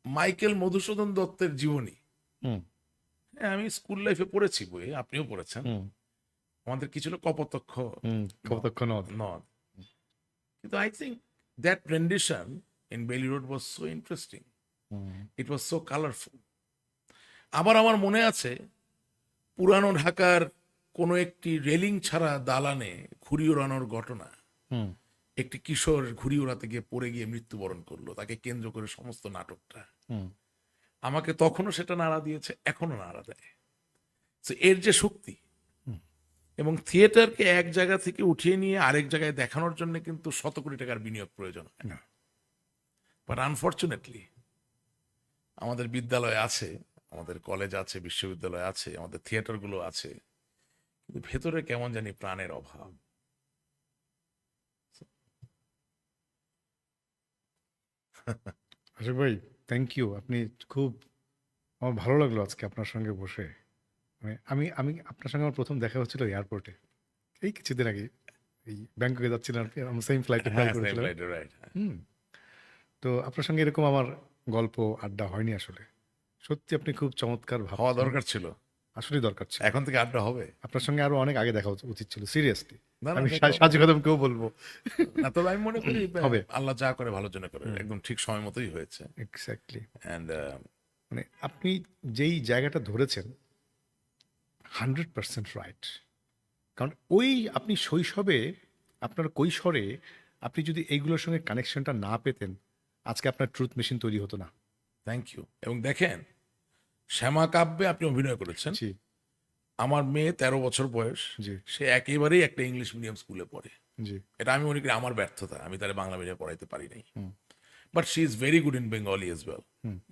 Speaker 1: মাইকেল মধুসূদন দত্তের জীবনী,
Speaker 2: হুম
Speaker 1: হ্যাঁ আমি স্কুল লাইফে পড়েছি বই, আপনিও পড়েছেন।
Speaker 2: হুম
Speaker 1: আমাদের কি ছিল, কপোতক্ষ
Speaker 2: হুম
Speaker 1: নদ,
Speaker 2: কতক্ষণ
Speaker 1: নদ। কিন্তু I think that rendition in Bailey Road was so interesting, it was so colourful. আবার আমার মনে আছে পুরানো ঢাকার কোনো একটি রেলিং ছাড়া দালানে ঘুড়ি ওড়ানোর ঘটনা।
Speaker 2: হুম
Speaker 1: একটি কিশোর ঘুড়ি ওড়াতে গিয়ে পড়ে গিয়ে মৃত্যুবরণ করলো, তাকে কেন্দ্র করে সমস্ত নাটকটা।
Speaker 2: হুম
Speaker 1: আমাকে তখনও সেটা নাড়া দিয়েছে, এখনো নাড়া দেয়। So এর যে শক্তি, এবং থিয়েটারকে এক জায়গা থেকে উঠিয়ে নিয়ে আরেক জায়গায় দেখানোর জন্য কিন্তু শত কোটি টাকার বিনিয়োগ প্রয়োজন হয় না। বাট আনফর্চুনেটলি আমাদের বিদ্যালয় আছে, আমাদের কলেজ আছে, বিশ্ববিদ্যালয় আছে, আমাদের থিয়েটারগুলো আছে, কিন্তু ভেতরে কেমন জানি প্রাণের অভাব।
Speaker 2: আশিক ভাই, থ্যাংক ইউ। আপনি খুব, আমার ভালো লাগলো আজকে আপনার সঙ্গে বসে। মানে আমি আমি আপনার সঙ্গে আমার প্রথম দেখা হচ্ছিল এয়ারপোর্টে, এই কিছুদিন আগে। এই ব্যাংককে যাচ্ছিলাম, আপনি আমরা সেম ফ্লাইটে ফ্লাই
Speaker 1: হ্যাঁ, সেম
Speaker 2: করেছিলাম।
Speaker 1: Right, right.
Speaker 2: হুম তো আপনার সঙ্গে এরকম আমার গল্প আড্ডা হয়নি আসলে। সত্যি আপনি খুব চমৎকার
Speaker 1: হওয়া
Speaker 2: ভাবছেন,
Speaker 1: দরকার ছিল,
Speaker 2: আসলেই দরকার ছিল।
Speaker 1: এখন থেকে আড্ডা হবে।
Speaker 2: আপনার সঙ্গে আরো অনেক আগে দেখা উচিত ছিল, সিরিয়াসলি।
Speaker 1: না না
Speaker 2: আমি
Speaker 1: দেখো,
Speaker 2: সাজু কদমকেও বলবো।
Speaker 1: না তবে আমি মনে করি
Speaker 2: হবে।
Speaker 1: আল্লাহ যা করে ভালোর জন্য করে, একদম ঠিক সময় মতোই হয়েছে।
Speaker 2: এক্স্যাক্টলি।
Speaker 1: অ্যান্ড
Speaker 2: মানে আপনি যেই জায়গাটা ধরেছেন 100% রাইট। কারণ ওই আপনি শৈশবে, আপনার কৈশোরে আপনি যদি এইগুলোর সঙ্গে কানেকশনটা না পেতেন, আজকে আপনার ট্রুথ মেশিন তৈরি হতো না।
Speaker 1: Thank you. এবং দেখেন, শ্যামা কাব্যে আপনি অভিনয় করেছেন।
Speaker 2: জি
Speaker 1: আমার মেয়ে 13 বছর বয়স,
Speaker 2: জি
Speaker 1: সে একেবারেই একটা ইংলিশ মিডিয়াম স্কুলে পড়ে।
Speaker 2: জি
Speaker 1: এটা আমি মনে করি আমার ব্যর্থতা, আমি তাহলে বাংলা মিডিয়ামে পড়াইতে পারি নাই। But she is very good in Bengali as well.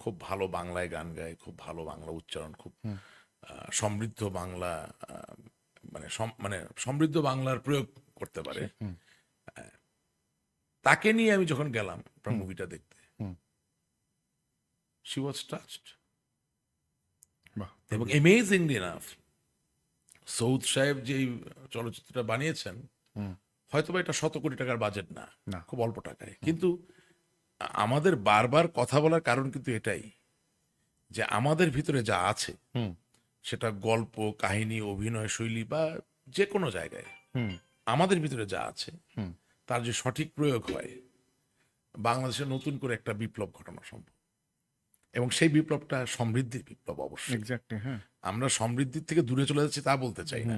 Speaker 1: খুব ভালো বাংলায় গান গায়, খুব ভালো বাংলা উচ্চারণ, খুব সমৃদ্ধ বাংলা, মানে সমৃদ্ধ বাংলার প্রয়োগ করতে পারে। তাকে নিয়ে আমি যখন গেলাম আপনার মুভিটা দেখতে, শি ওয়াজ টাচড।
Speaker 2: বাহ।
Speaker 1: এবং অ্যামেজিংলি এনাফ সৌদ সাহেব যেই চলচ্চিত্রটা বানিয়েছেন, হয়তোবা এটা 100 কোটি টাকার বাজেট না,
Speaker 2: না।
Speaker 1: খুব অল্প টাকায়, কিন্তু আমাদের বারবার কথা বলার কারণ কিন্তু এটাই যে আমাদের ভিতরে যা আছে, সেটা গল্প, কাহিনী, অভিনয় শৈলী বা যে কোনো জায়গায় আমাদের ভিতরে যা আছে তার যে সঠিক প্রয়োগ হয়, বাংলাদেশে নতুন করে একটা বিপ্লব ঘটানো সম্ভব। এবং সেই বিপ্লবটা সমৃদ্ধির বিপ্লব অবশ্যই।
Speaker 2: এক্স্যাক্টলি, হ্যাঁ।
Speaker 1: আমরা সমৃদ্ধির থেকে দূরে চলে যাচ্ছি তা বলতে চাই না,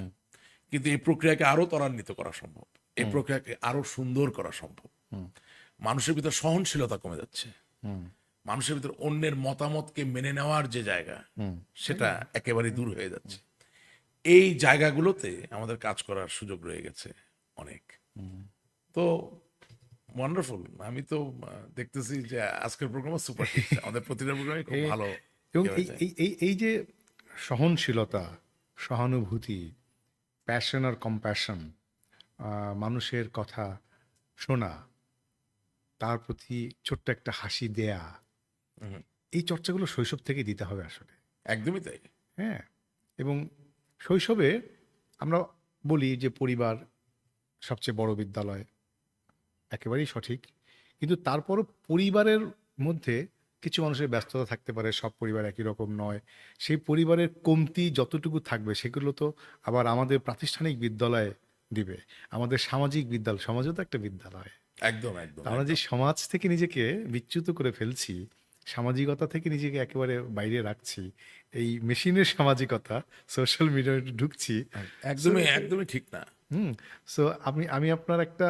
Speaker 1: কিন্তু এই প্রক্রিয়াকে আরো ত্বরান্বিত করা সম্ভব, এই প্রক্রিয়াকে আরো সুন্দর করা সম্ভব। মানুষের ভিতর সহনশীলতা কমে যাচ্ছে, মানুষের ভিতর অন্যের মতামতকে মেনে নেওয়ার যে জায়গা, সেটা একেবারে দূর হয়ে যাচ্ছে। এই জায়গাগুলোতে আমাদের কাজ করার সুযোগ রয়ে গেছে অনেক। তো ওয়ান্ডারফুল। আমি তো দেখতেছি যে আজকের প্রোগ্রাম সুপার হিট, আমাদের প্রতিটা প্রোগ্রামই খুব ভালো
Speaker 2: এবং
Speaker 1: ইয়ে
Speaker 2: এই
Speaker 1: হয়েছে।
Speaker 2: এই এই এই যে সহনশীলতা, সহানুভূতি, প্যাশন আর কম্প্যাশন, মানুষের কথা শোনা, তার প্রতি ছোট্ট একটা হাসি দেয়া, এই চর্চাগুলো শৈশব থেকেই দিতে হবে আসলে।
Speaker 1: একদমই তাই।
Speaker 2: হ্যাঁ। এবং শৈশবে আমরা বলি যে পরিবার সবচেয়ে বড় বিদ্যালয়, একেবারেই সঠিক। কিন্তু তারপরও পরিবারের মধ্যে কিছু মানুষের ব্যস্ততা থাকতে পারে, সব পরিবার একই রকম নয়। সেই পরিবারের কমতি যতটুকু থাকবে সেগুলো তো আবার আমাদের প্রাতিষ্ঠানিক বিদ্যালয়ে দিবে, আমাদের সামাজিক বিদ্যালয়, সমাজও তো একটা বিদ্যালয়।
Speaker 1: একদম একদম
Speaker 2: তা আমরা যে সমাজ থেকে নিজেকে বিচ্যুত করে ফেলছি, সামাজিকতা থেকে নিজেকে একেবারে বাইরে রাখছি, এই মেশিনের সামাজিকতা, সোশ্যাল মিডিয়ায় ঢুকছি।
Speaker 1: একদমই একদমই ঠিক না।
Speaker 2: সো আমি আমি আপনার একটা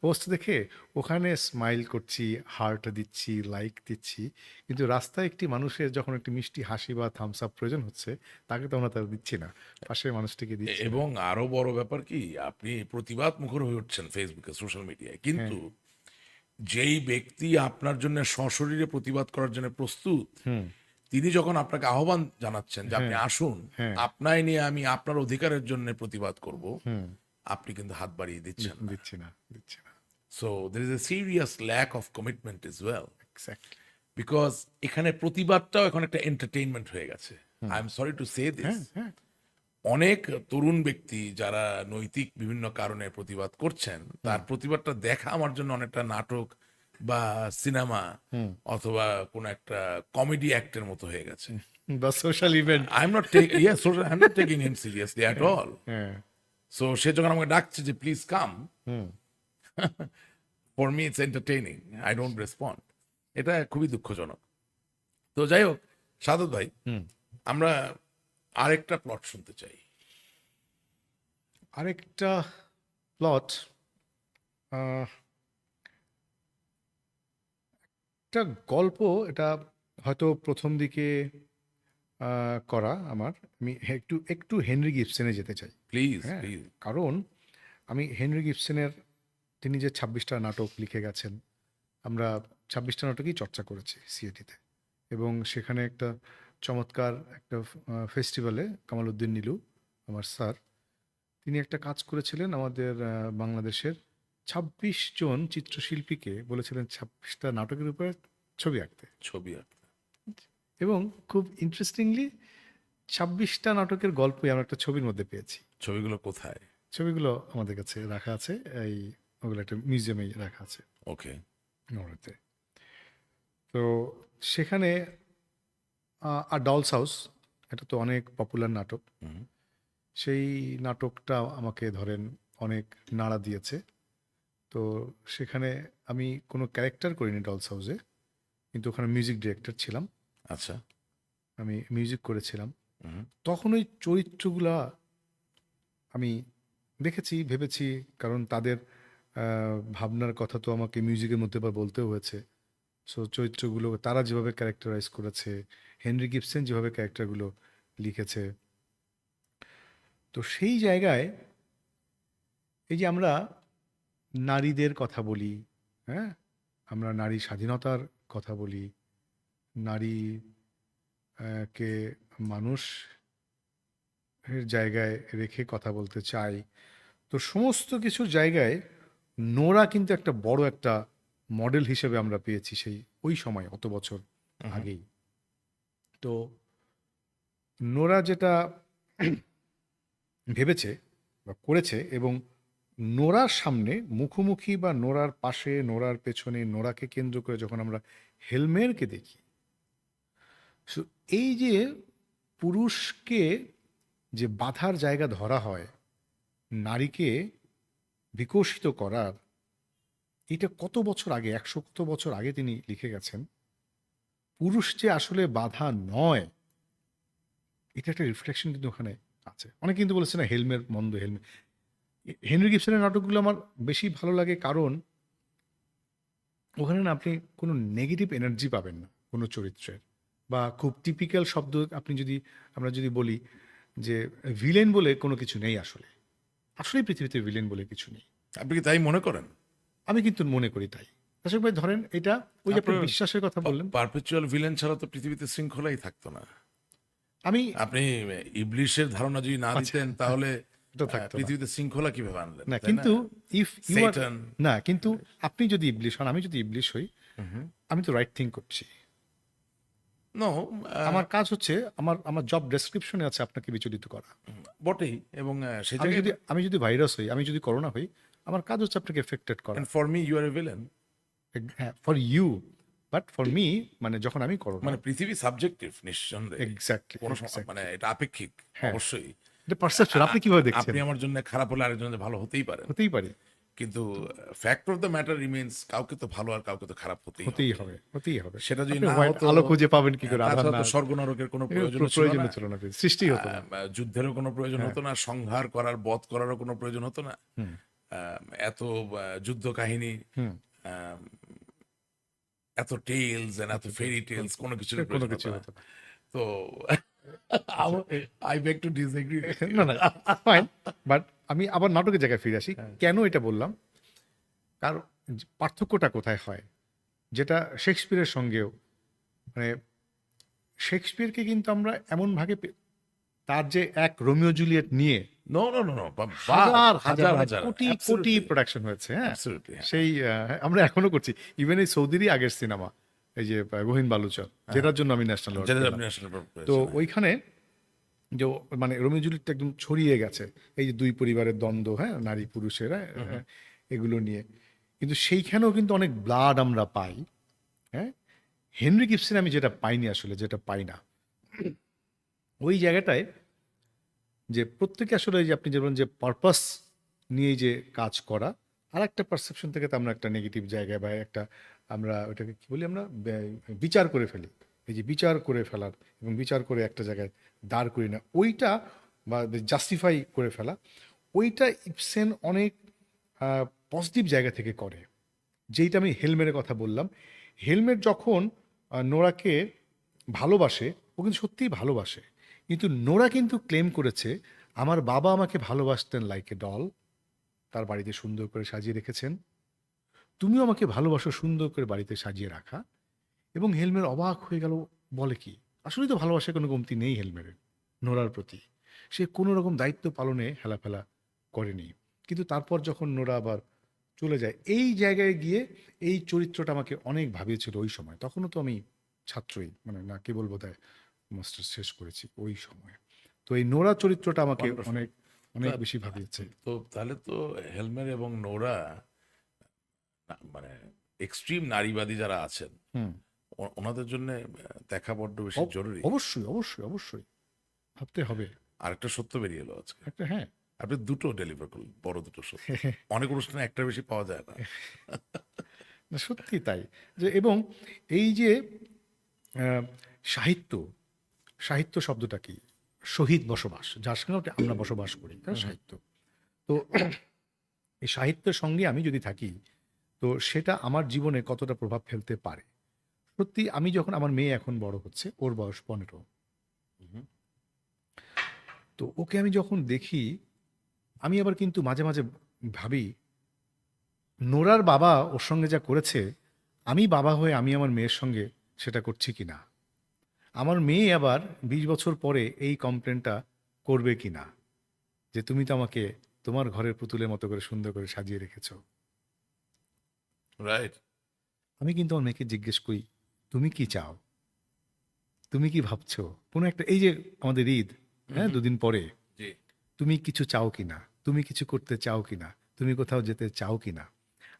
Speaker 2: পোস্ট দেখে ওখানে স্মাইল করছি, হার্ট দিচ্ছি, লাইক দিচ্ছি, কিন্তু রাস্তায় একটি মানুষের যখন একটি মিষ্টি হাসি বা থামস আপ প্রয়োজন হচ্ছে, তাকে তো আমরা তার দিচ্ছি না, পাশের মানুষটিকে দিচ্ছি না।
Speaker 1: এবং আরো বড় ব্যাপার কি, আপনি প্রতিবাদ মুখর হয়ে উঠছেন ফেসবুকে, সোশ্যাল মিডিয়ায়, কিন্তু যেই ব্যক্তি আপনার জন্য সশরীরে প্রতিবাদ করার জন্য প্রস্তুত, তিনি যখন আপনাকে আহ্বান জানাচ্ছেন যে আপনি আসুন, আপনায় নিয়ে আমি আপনার অধিকারের জন্য প্রতিবাদ করব, আপনি কিন্তু হাত বাড়িয়ে দিচ্ছেন না।
Speaker 2: দিচ্ছি না
Speaker 1: so there is a serious lack of commitment is well,
Speaker 2: exactly.
Speaker 1: Because এখানে প্রতিবাদটাও এখন একটা এন্টারটেইনমেন্ট হয়ে গেছে। I am sorry to say this, অনেক তরুণ ব্যক্তি যারা নৈতিক বিভিন্ন কারণে প্রতিবাদ করছেন, তার প্রতিবাদটা দেখা আমার জন্য অনেকটা নাটক বা সিনেমা অথবা কোন একটা কমেডি অ্যাক্টের মতো হয়ে গেছে।
Speaker 2: বা social event.
Speaker 1: I am not I am not taking him seriously at all. So সে যখন আমাকে ডাকছে যে please come, for me it's entertaining, I don't respond. এটা খুবই দুঃখজনক। তো যাই হোক, সাদত ভাই, আমরা আরেকটা প্লট শুনতে চাই।
Speaker 2: আরেকটা প্লট, একটা গল্প, এটা হয়তো প্রথম দিকে করা আমার, আমি একটু একটু হেনরি গিবসনে যেতে চাই।
Speaker 1: প্লিজ
Speaker 2: হ্যাঁ,
Speaker 1: প্লিজ।
Speaker 2: কারণ আমি হেনরি গিবসনের, তিনি যে 26টা নাটক লিখে গেছেন, আমরা 26টা নাটকই চর্চা করেছি সিএটিতে, এবং সেখানে একটা চমৎকার একটা ফেস্টিভ্যালে কামাল উদ্দিন নীলু, আমার স্যার, তিনি একটা কাজ করেছিলেন আমাদের বাংলাদেশের 26 জন চিত্রশিল্পীকে বলেছিলেন 26টা নাটকের উপরে ছবি আঁকতে।
Speaker 1: ছবি আঁকতে।
Speaker 2: এবং খুব ইন্টারেস্টিংলি 26টা নাটকের গল্পই আমরা একটা ছবির মধ্যে পেয়েছি।
Speaker 1: ছবিগুলো কোথায়?
Speaker 2: ছবিগুলো আমাদের কাছে রাখা আছে, এই ওগুলো একটা মিউজিয়ামে রাখা আছে
Speaker 1: ওকে।
Speaker 2: নরওয়েতে। তো সেখানে আর ডলস হাউস, এটা তো অনেক পপুলার নাটক, সেই নাটকটা আমাকে ধরেন অনেক নাড়া দিয়েছে। তো সেখানে আমি কোনো ক্যারেক্টার করিনি ডলস হাউসে, কিন্তু ওখানে মিউজিক ডিরেক্টর ছিলাম,
Speaker 1: আচ্ছা।
Speaker 2: আমি মিউজিক করেছিলাম। তখন ওই চরিত্রগুলা আমি দেখেছি, ভেবেছি, কারণ তাদের ভাবনার কথা তো আমাকে মিউজিকের মধ্যে আবার বলতেও হয়েছে। সো চরিত্রগুলো তারা যেভাবে ক্যারেক্টারাইজ করেছে, হেনরি গিবসন যেভাবে ক্যারেক্টারগুলো লিখেছে, তো সেই জায়গায় এই যে আমরা নারীদের কথা বলি, হ্যাঁ, আমরা নারী স্বাধীনতার কথা বলি, নারী কে মানুষের জায়গায় রেখে কথা বলতে চাই, তো সমস্ত কিছুর জায়গায় নোরা কিন্তু একটা বড় একটা মডেল হিসেবে আমরা পেয়েছি সেই ওই সময়, অত বছর আগেই। তো নোরা যেটা ভেবেছে বা করেছে, এবং নোরার সামনে মুখোমুখি বা নোরার পাশে, নোরার পেছনে, নোরাকে কেন্দ্র করে যখন আমরা হেলমেরকে দেখি, এই যে পুরুষকে যে বাধার জায়গা ধরা হয় নারীকে বিকশিত করার, এটা কত বছর আগে, 100 কত বছর আগে তিনি লিখে গেছেন। পুরুষ যে আসলে বাধা নয়, এটা একটা রিফ্লেকশন কিন্তু ওখানে আছে। অনেকে কিন্তু বলেছে না হেলমের মন্দ, হেলমে। হেনরি গিবসনের নাটকগুলো আমার বেশি ভালো লাগে, কারণ ওখানে না আপনি কোনো নেগেটিভ এনার্জি পাবেন না কোনো চরিত্রের, বা খুব টিপিক্যাল শব্দ আমরা যদি বলি যে ভিলেন বলে কোনো কিছু নেই, আসলে পৃথিবীতে ভিলেন বলে কিছু নেই।
Speaker 1: আপনি কি তাই মনে করেন?
Speaker 2: আমি কিন্তু মনে করি তাই। আশা ভাই, ধরেন এটা ওই যে আপনি বিশ্বাসের কথা বললেন,
Speaker 1: পারপেচুয়াল ভিলেন ছাড়া তো পৃথিবীতে শৃঙ্খলাই থাকতো না।
Speaker 2: আমি
Speaker 1: আপনি ইবলিশের ধারণা যদি না দিতেন, তাহলে
Speaker 2: এটা থাকতো না।
Speaker 1: পৃথিবীতে শৃঙ্খলা কিভাবে আনলেন?
Speaker 2: না,
Speaker 1: তাই
Speaker 2: কিন্তু ইফ ইউ আর,
Speaker 1: Satan.
Speaker 2: না, কিন্তু আপনি যদি ইবলিশ হন, আমি যদি ইবলিশ হই, আমি তো রাইট থিং করছি।
Speaker 1: নো,
Speaker 2: আমার কাজ হচ্ছে, আমার জব ডেসক্রিপশনে আছে আপনাকে বিচলিত করা।
Speaker 1: বটেই, এবং সেই
Speaker 2: আমি
Speaker 1: জায়গায়
Speaker 2: আমি যদি ভাইরাস হই, আমি যদি করোনা হই, আমার কাজ হচ্ছে আপনাকে এফেক্টেড করা।
Speaker 1: For me you are a villain.
Speaker 2: হ্যাঁ, for you, but for me, মানে যখন আমি করোনা,
Speaker 1: মানে পৃথিবী সাবজেক্টিভ নিঃসন্দেহে,
Speaker 2: এক্স্যাক্টলি,
Speaker 1: কোনো মানে এটা আপেক্ষিক, অবশ্যই।
Speaker 2: এটা পারসেপশন, আপনি কিভাবে দেখছেন?
Speaker 1: আপনি আমার জন্য খারাপ হলে আরেকজনের ভালো হতেই পারেন,
Speaker 2: হতেই পারে,
Speaker 1: কিন্তু fact of the matter remains, কাউকে তো ভালো আর কাউকে তো খারাপ হতেই
Speaker 2: হবে।
Speaker 1: সেটা যদি
Speaker 2: আপনি
Speaker 1: না
Speaker 2: white
Speaker 1: হতো,
Speaker 2: আলো খুঁজে পাবেন কি করে?
Speaker 1: তাছাড়া
Speaker 2: আধার
Speaker 1: তো
Speaker 2: না,
Speaker 1: স্বর্গ নরকের কোনো প্রয়োজন
Speaker 2: ছিল না, সৃষ্টি হতো না।
Speaker 1: যুদ্ধেরও কোনো প্রয়োজন হতো না, সংহার করার, বধ করারও কোনো প্রয়োজন হতো না। এত যুদ্ধ কাহিনী, এত টেলস এত ফেরি টেলস, কোনো কিছুর প্রয়োজন হতো না। তো আই বেগ টু ডিসএগ্রি।
Speaker 2: না, ফাইন, বাট আমি আবার নাটকের জায়গায় ফিরে আসি। কেন এটা বললাম? কারণ পার্থক্যটা কোথায় হয়, যেটা শেক্সপিয়ারের সঙ্গেও, মানে শেক্সপিয়ারকে কিন্তু আমরা এমন ভাগে তার যে এক রোমিও জুলিয়েট নিয়ে
Speaker 1: নো নো নো নো,
Speaker 2: হাজার হাজার
Speaker 1: হাজার
Speaker 2: মানে
Speaker 1: হাজার,
Speaker 2: কোটি কোটি
Speaker 1: অ্যাবসলিউটলি,
Speaker 2: প্রোডাকশন হয়েছে, হ্যাঁ।
Speaker 1: অ্যাবসলিউটলি, হ্যাঁ,
Speaker 2: সেই আমরা এখনো করছি, ইভেন এই সৌদিরই আগের সিনেমা, এই যে গহীন বালুচর,
Speaker 1: হ্যাঁ,
Speaker 2: যেটার জন্য আমি ন্যাশনাল অ্যাওয়ার্ড
Speaker 1: যেটা
Speaker 2: পেলাম।
Speaker 1: আপনি ন্যাশনাল পার্ক
Speaker 2: তো
Speaker 1: পেয়েছেন, হ্যাঁ।
Speaker 2: ওইখানে যে মানে রোমিও জুলিয়েটটা একদম ছড়িয়ে গেছে, এই যে দুই পরিবারের দ্বন্দ্ব, হ্যাঁ, নারী পুরুষের, হ্যাঁ, এগুলো নিয়ে, কিন্তু সেইখানেও কিন্তু অনেক ব্লাড আমরা পাই, হ্যাঁ। হেনরি গিবসন আমি যেটা পাইনি আসলে, যেটা পাই না ওই জায়গাটায়, যে প্রত্যেকে আসলে এই যে আপনি যেমন যে পারপাস নিয়ে যে কাজ করা, আর একটা পারসেপশন থেকে তো আমরা একটা নেগেটিভ জায়গায় বা একটা, আমরা ওটাকে কি বলি, আমরা বিচার করে ফেলি, এই যে বিচার করে ফেলার এবং বিচার করে একটা জায়গায় দাঁড় করি না ওইটা, বা জাস্টিফাই করে ফেলা, ওইটা ইবসেন অনেক পজিটিভ জায়গা থেকে করে। যেইটা আমি হেলমেটের কথা বললাম, হেলমেট যখন নোরাকে ভালোবাসে, ও কিন্তু সত্যিই ভালোবাসে, কিন্তু নোরা কিন্তু ক্লেম করেছে আমার বাবা আমাকে ভালোবাসতেন লাইক এ ডল, তার বাড়িতে সুন্দর করে সাজিয়ে রেখেছেন, তুমিও আমাকে ভালোবাসো সুন্দর করে বাড়িতে সাজিয়ে রাখা। এবং হেলমেট অবাক হয়ে গেল, বলে কি, আসলেই তো ভালোবাসার কোনো কমতি নেই হেলমেটের নোরার প্রতি, সে কোনো রকম দায়িত্ব পালনে হেলাফেলা করেনি। কিন্তু তারপর যখন নোরা আবার চলে যায়, এই জায়গায় গিয়ে এই চরিত্রটা আমাকে অনেক ভাবিয়েছিল ওই সময়, তখনও তো আমি ছাত্রই, মানে না কি বলবো, তাই মাস্টার্স শেষ করেছি ওই সময়। তো এই নোরা চরিত্রটা আমাকে
Speaker 1: ওয়ান্ডারফুল।
Speaker 2: অনেক অনেক বেশি ভাবিয়েছে।
Speaker 1: তো তাহলে তো হেলমেট এবং নোরা, মানে এক্সট্রিম নারীবাদী যারা আছেন,
Speaker 2: হুম।
Speaker 1: ওনাদের জন্য দেখা বড্ড বেশি জরুরি।
Speaker 2: অবশ্যই অবশ্যই অবশ্যই ভাবতে হবে।
Speaker 1: আরেকটা সত্য বেরিয়ে এলো আজকে,
Speaker 2: একটা, হ্যাঁ।
Speaker 1: আপনি দুটো ডেলিভার করলেন, বড় দুটো সত্য। অনেক অনুষ্ঠানে একটা বেশি পাওয়া যায় না।
Speaker 2: না, সত্যি তাই, যে এবং এই যে আহ, সাহিত্য, সাহিত্য শব্দটা কি, শহীদ বসবাস, যার সঙ্গে আমরা বসবাস করি, তার সাহিত্য। তো এই সাহিত্যের সঙ্গে আমি যদি থাকি, তো সেটা আমার জীবনে কতটা প্রভাব ফেলতে পারে। সত্যি আমি যখন, আমার মেয়ে এখন বড় হচ্ছে, ওর বয়স 15, তো ওকে আমি যখন দেখি, আমি আবার কিন্তু মাঝে মাঝে ভাবি নোরার বাবা ওর সঙ্গে যা করেছে, আমি বাবা হয়ে আমি আমার মেয়ের সঙ্গে সেটা করছি কি না, আমার মেয়ে আবার 20 বছর পরে এই কমপ্লেনটা করবে কি না, যে তুমি তো আমাকে তোমার ঘরের পুতুলের মতো করে সুন্দর করে সাজিয়ে রেখেছো।
Speaker 1: রাইট।
Speaker 2: আমি কিন্তু আমার মেয়েকে জিজ্ঞেস করি, তুমি কি চাও, তুমি কি ভাবছো, কোনো একটা, এই যে আমাদের ঈদ, হ্যাঁ, 2 দিন পরে,
Speaker 1: জি।
Speaker 2: তুমি কিছু চাও কি না, তুমি কিছু করতে চাও কি না, তুমি কোথাও যেতে চাও কি না।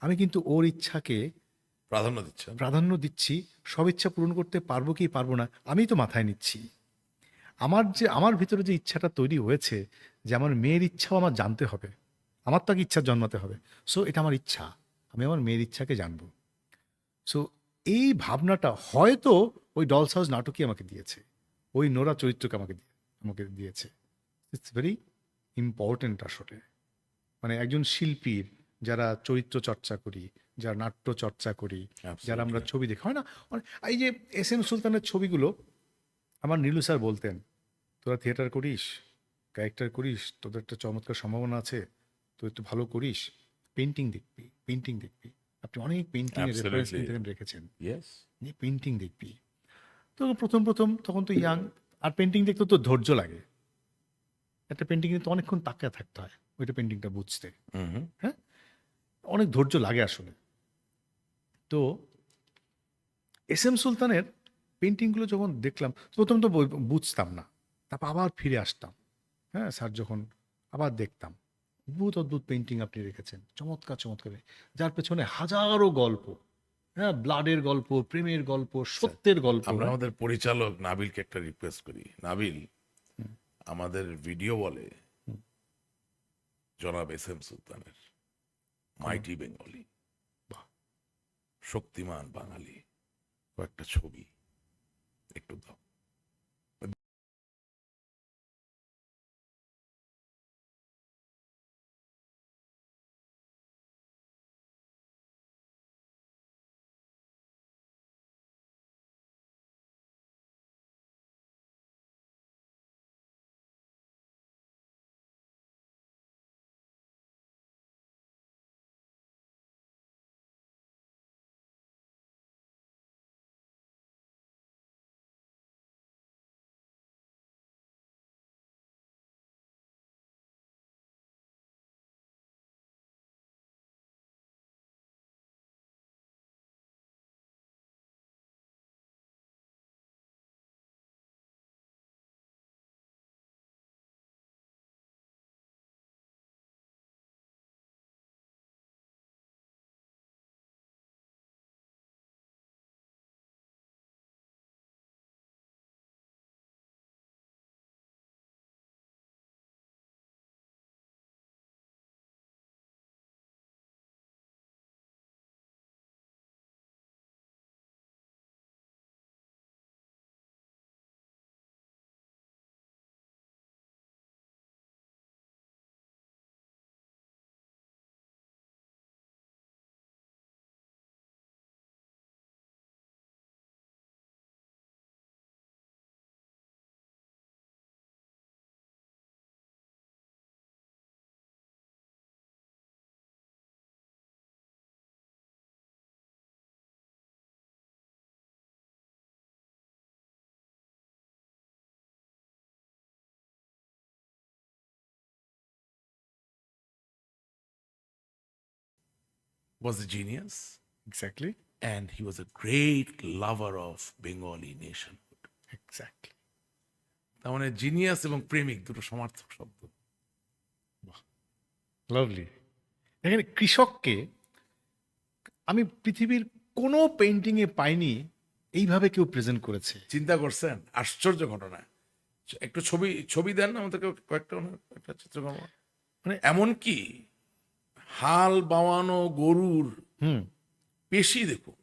Speaker 2: আমি কিন্তু ওর ইচ্ছাকে
Speaker 1: প্রাধান্য দিচ্ছেন।
Speaker 2: প্রাধান্য দিচ্ছি, সব ইচ্ছা পূরণ করতে পারবো কি পারবো না আমি তো মাথায় নিচ্ছি। আমার ভিতরে যে ইচ্ছাটা তৈরি হয়েছে, যে আমার মেয়ের ইচ্ছাও আমার জানতে হবে, আমার তাকে ইচ্ছা জন্মাতে হবে, সো এটা আমার ইচ্ছা, আমি আমার মেয়ের ইচ্ছাকে জানবো। সো এই ভাবনাটা হয়তো ওই ডলস হাউস নাটকই আমাকে দিয়েছে, ওই নোরা চরিত্রকে আমাকে দিয়েছে। ইটস ভেরি ইম্পর্টেন্ট আসলে, মানে একজন শিল্পীর, যারা চরিত্র চর্চা করি, যারা নাট্য চর্চা করি, যারা আমরা
Speaker 1: Absolutely.
Speaker 2: ছবি দেখি, হয় না, এই যে এস এম সুলতানের ছবিগুলো, আমার নীলু স্যার বলতেন, তোরা থিয়েটার করিস, ক্যারেক্টার করিস, তোদের একটা চমৎকার সম্ভাবনা আছে, তো একটু ভালো করিস, পেন্টিং দেখবি, পেন্টিং দেখবি, আপনি অনেক পেন্টিংয়ের রেফারেন্স
Speaker 1: Absolutely.
Speaker 2: কিন্তু এখানে রেখেছেন,
Speaker 1: Yes.
Speaker 2: নিয়ে পেন্টিং দেখবি। তো প্রথম প্রথম তখন তো ইয়াং, আর পেন্টিং দেখতে তো ধৈর্য লাগে, একটা পেন্টিং কিন্তু অনেকক্ষণ তাকিয়ে থাকতে হয় ওইটা পেন্টিংটা বুঝতে,
Speaker 1: হুম।
Speaker 2: হ্যাঁ, অনেক ধৈর্য লাগে আসলে। তো এস এম সুলতানের পেন্টিংগুলো যখন দেখলাম, প্রথম তো বুঝতাম না, তারপর আবার ফিরে আসতাম, হ্যাঁ, স্যার যখন আবার দেখতাম, অদ্ভুত অদ্ভুত পেন্টিং আপনি রেখেছেন, চমৎকার চমৎকার, যার পেছনে হাজারো গল্প, হ্যাঁ, ব্লাডের গল্প, প্রেমের গল্প, সত্যের গল্প,
Speaker 1: আমরা
Speaker 2: হ্যাঁ।
Speaker 1: আমাদের পরিচালক নাবিলকে একটা রিকোয়েস্ট করি। নাবিল, আমাদের ভিডিও বলে জনাব এস এম সুলতানের মাইটি বেঙ্গলি,
Speaker 2: বাহ।
Speaker 1: শক্তিমান বাঙালি কয়েকটা ছবি একটু দাও। was a genius
Speaker 2: exactly,
Speaker 1: and he was a great lover of Bengali nationhood.
Speaker 2: Exactly.
Speaker 1: তার মানে জিনিয়াস এবং প্রেমিক দুটো সমার্থক শব্দ।
Speaker 2: লাভলি। এখানে কৃষককে আমি পৃথিবীর কোনো পেন্টিংয়ে পাইনি এইভাবে কেউ প্রেজেন্ট করেছে।
Speaker 1: চিন্তা করছেন? আশ্চর্য ঘটনা। একটু ছবি ছবি দেন না আমাদেরকে কয়েকটা, ওনার একটা চিত্রকর্ম।
Speaker 2: মানে
Speaker 1: এমন কি হাল বাওয়ানো গরুর
Speaker 2: হুম,
Speaker 1: পেশি দেখুন।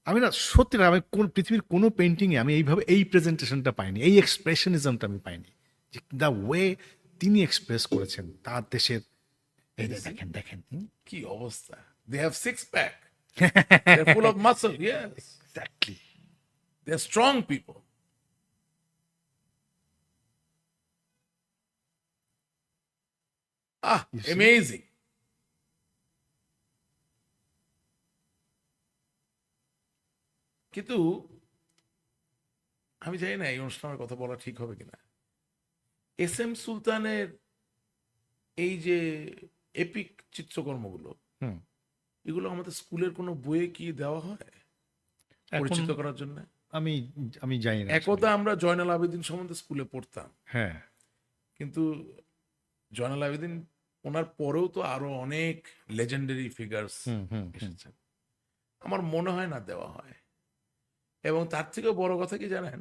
Speaker 2: আমি না সত্যি না, আমি কোন পৃথিবীর কোনো পেন্টিংয়ে আমি এইভাবে এই প্রেজেন্টেশনটা পাইনি, এই এক্সপ্রেশনিজমটা আমি পাইনি, যে দ্য ওয়ে তিনি এক্সপ্রেস করেছেন তার দেশের। এই যে দেখেন দেখেন,
Speaker 1: কি অবস্থা! They have six pack. They're full of muscle. Yes,
Speaker 2: exactly.
Speaker 1: they're strong people.
Speaker 2: You see?
Speaker 1: Amazing. কিন্তু আমি জানি না এই অনুষ্ঠানের কথা বলা ঠিক হবে কিনা। এস এম সুলতানের এই যে এপিক চিত্রকর্মগুলো,
Speaker 2: হুম।
Speaker 1: এগুলো আমাদের স্কুলের কোনো বইয়ে কি দেওয়া হয়
Speaker 2: এখন
Speaker 1: পরিচিত করার জন্য?
Speaker 2: আমি আমি জানি না
Speaker 1: একদা আমরা জয়নাল আবেদিন সম্বন্ধে স্কুলে পড়তাম,
Speaker 2: হ্যাঁ,
Speaker 1: কিন্তু জয়নাল আবেদিন ওনার পরেও তো আরো অনেক লেজেন্ডারি ফিগার্স
Speaker 2: হুম হুম হুম,
Speaker 1: এসেছেন। আমার মনে হয় না দেওয়া হয়। এবং তার থেকেও বড় কথা কি জানেন,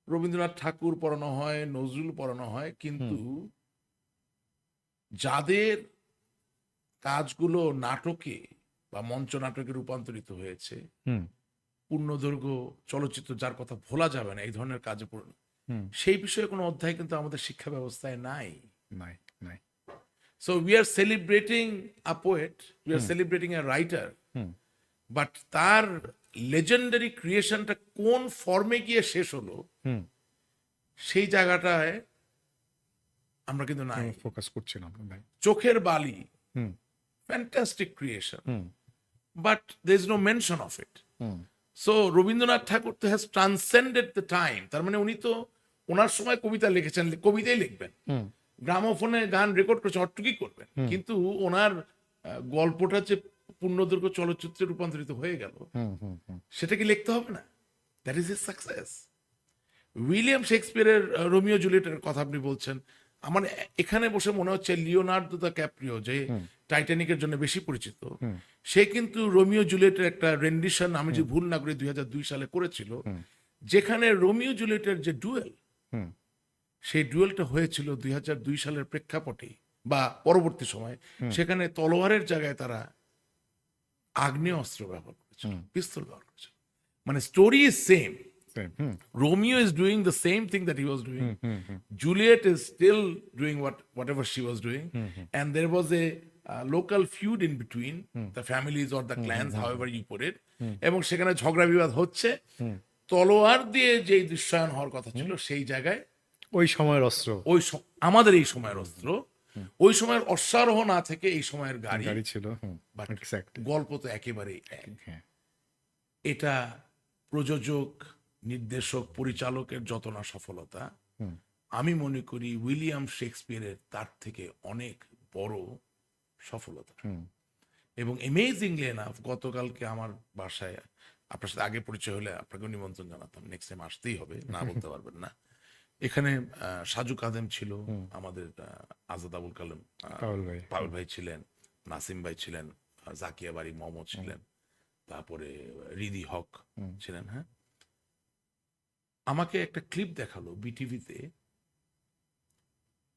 Speaker 1: রবীন্দ্রনাথ ঠাকুর পড়ানো হয়, নজরুল পড়ানো হয়, কিন্তু যাদের কাজগুলো নাটকে বা মঞ্চ নাটকে রূপান্তরিত হয়েছে,
Speaker 2: হুম
Speaker 1: পূর্ণদৈর্ঘ্য চলচ্চিত্র, যার কথা ভোলা যাবে না এই ধরনের কাজে
Speaker 2: হুম,
Speaker 1: সেই বিষয়ে কোনো অধ্যায় কিন্তু আমাদের শিক্ষা ব্যবস্থায় নাই।
Speaker 2: নাই নাই।
Speaker 1: So we are celebrating a poet, we are celebrating a writer,
Speaker 2: hmm,
Speaker 1: but তার লেজেন্ডারি ক্রিয়েশনটা কোন ফর্মে গিয়ে শেষ হলো
Speaker 2: হুম,
Speaker 1: সেই জায়গাটায় আমরা কিন্তু নাই।
Speaker 2: ফোকাস করছিলাম ভাই।
Speaker 1: Chokher Bali,
Speaker 2: hmm
Speaker 1: fantastic creation,
Speaker 2: hmm
Speaker 1: but there is no mention of it.
Speaker 2: Hmm,
Speaker 1: so Rabindranath Thakur তো হ্যাজ ট্রান্সেন্ডেড দ্য টাইম। তার মানে উনি তো ওনার সময় কবিতা লিখেছেন, কবিতাই লিখবেন,
Speaker 2: হুম,
Speaker 1: গ্রামোফোনে গান রেকর্ড করেছে, অটুকি করবেন, কিন্তু ওনার গল্পটা যে পূর্ণদৈর্ঘ্য চলচ্চিত্রে রূপান্তরিত হয়ে গেল,
Speaker 2: হুম, হুম, হুম,
Speaker 1: সেটা কি লিখতে হবে না? That is his success. William শেক্সপিয়ারের রোমিও জুলিয়েটের কথা আপনি বলছেন, আমার এখানে বসে মনে হচ্ছে লিওনার্দো দ্য ক্যাপ্রিও, যে টাইটানিকের জন্য বেশি পরিচিত, সে কিন্তু রোমিও জুলিয়েটের একটা রেন্ডিশন, আমি যে ভুল না করি 2002 সালে করেছিল, যেখানে রোমিও জুলিয়েটের যে ডুয়েল,
Speaker 2: হুম,
Speaker 1: সেই ডুয়েলটা হয়েছিল 2002 সালের প্রেক্ষাপটে বা পরবর্তী সময়। সেখানে তলোয়ারের জায়গায় তারা আগ্নেয় অস্ত্র ব্যবহার করেছিল, পিস্তল ব্যবহার করেছিল। মানে story is same,
Speaker 2: same, hmm,
Speaker 1: Romeo is doing the same thing that he was doing. Juliet is still doing whatever she was doing, and there was a local feud in between the families or the clans, however you put it. এবং সেখানে ঝগড়া বিবাদ হচ্ছে, তলোয়ার দিয়ে যে দৃশ্যায়ন হওয়ার কথা ছিল সেই জায়গায়
Speaker 2: ওই সময়ের অস্ত্র
Speaker 1: আমাদের এই সময়ের অস্ত্র, ওই সময়ের অশ্বারোহ না থেকে এই সময়ের গাড়ি
Speaker 2: গাড়ি ছিল। হুম,
Speaker 1: But
Speaker 2: এক্স্যাক্টলি।
Speaker 1: গল্প তো একেবারেই এক।
Speaker 2: হ্যাঁ,
Speaker 1: এটা প্রযোজক, নির্দেশক, পরিচালকের যত না সফলতা, আমি মনে করি উইলিয়াম শেক্সপিয়ারের তার থেকে অনেক বড় সফলতা। এবং অ্যামেজিংলি এনাফ, গতকালকে আমার বাসায়, আপনার সাথে আগে পরিচয় হলে আপনাকে নিমন্ত্রণ জানাতাম, নেক্সট টাইম আসতেই হবে, না বলতে পারবেন না। এখানে সাজু কাদেম ছিল, আমাদের আজাদ আবুল কালাম পাউল ভাই ছিলেন, নাসিম ভাই ছিলেন, জাকিয়া বাড়ি মোহাম্মদ ছিলেন, তারপরে রিদি হক ছিলেন। হ্যাঁ, আমাকে একটা ক্লিপ দেখালো বিটিভিতে,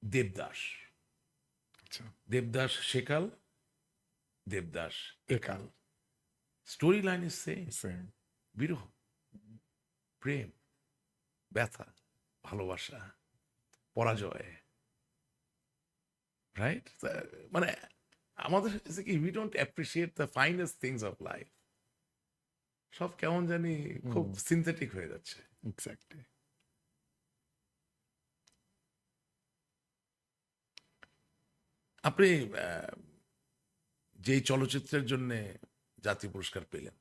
Speaker 1: দেবদাস,
Speaker 2: আচ্ছা,
Speaker 1: দেবদাস সেকাল, দেবদাস একাল। স্টোরি লাইন ইজ সেম, বিরহ, প্রেম, ব্যথা, ভালোবাসা, পরাজয়, রাইট? মানে আমাদের কি we don't appreciate the finest things of life, সব কেমন জানি খুব সিনথেটিক হয়ে যাচ্ছে।
Speaker 2: এক্স্যাক্টলি।
Speaker 1: আপনি যেই চলচ্চিত্রের জন্য জাতীয় পুরস্কার পেলেন,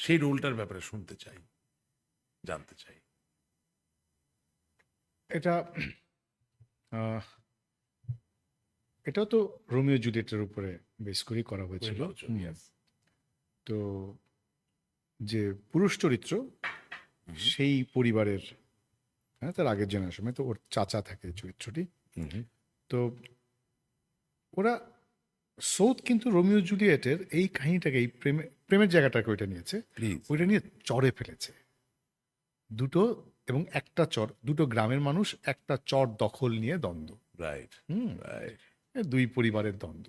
Speaker 1: সেই রোলটার ব্যাপারে শুনতে চাই, জানতে চাই।
Speaker 2: এটা আহ, এটাও তো রোমিও জুলিয়েটের উপরে বেস করেই করা হয়েছিল।
Speaker 1: Yes.
Speaker 2: তো যে পুরুষ চরিত্র সেই পরিবারের, হ্যাঁ, তার আগের জেনারেশনে তো ওর চাচা থাকে এই চরিত্রটি। তো ওরা সৌদ কিন্তু রোমিও জুলিয়েটের এই কাহিনীটাকে, এই প্রেমের জায়গাটাকে ওইটা নিয়েছে,
Speaker 1: প্লিজ।
Speaker 2: ওইটা নিয়ে চরে ফেলেছে। দুটো এবং একটা চর, দুটো গ্রামের মানুষ একটা চর দখল নিয়ে দ্বন্দ্ব।
Speaker 1: Right, right.
Speaker 2: দুই পরিবারের দ্বন্দ্ব।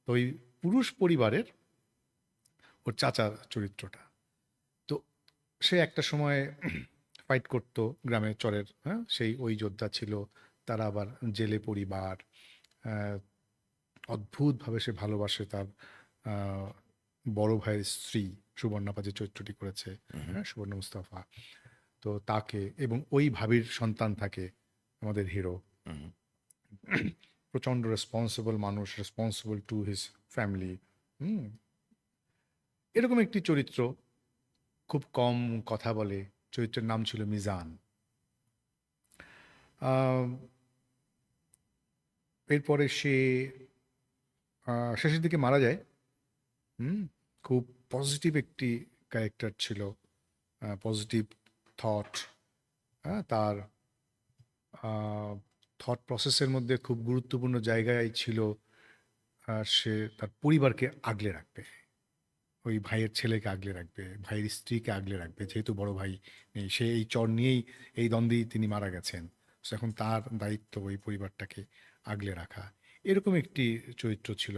Speaker 2: তো ওই পুরুষ পরিবারের ওর চাচার চরিত্রটা, তো সে একটা সময় ফাইট করতো গ্রামের চরের, হ্যাঁ, সেই ওই যোদ্ধা ছিল। তারা আবার জেলে পরিবার, অদ্ভুতভাবে সে ভালোবাসে তার বড় ভাইয়ের স্ত্রী সুবর্ণাপা যে চরিত্রটি করেছে, হ্যাঁ, সুবর্ণ মুস্তাফা। তো তাকে, এবং ওই ভাবির সন্তান থাকে আমাদের হিরো, প্রচণ্ড রেসপন্সিবল মানুষ, রেসপন্সিবল টু হিজ ফ্যামিলি। এরকম একটি চরিত্র, খুব কম কথা বলে। চরিত্রের নাম ছিল মিজান। এরপরে সে শেষের দিকে মারা যায়। খুব পজিটিভ একটি ক্যারেক্টার ছিল, পজিটিভ থট, তার থট প্রসেসের মধ্যে খুব গুরুত্বপূর্ণ জায়গায় ছিল সে তার পরিবারকে আগলে রাখবে, ওই ভাইয়ের ছেলেকে আগলে রাখবে, ভাইয়ের স্ত্রীকে আগলে রাখবে, যেহেতু বড় ভাই নেই। সে এই চর নিয়েই, এই দ্বন্দ্বেই তিনি মারা গেছেন। সো এখন তার দায়িত্ব ওই পরিবারটাকে আগলে রাখা। এরকম একটি চরিত্র ছিল,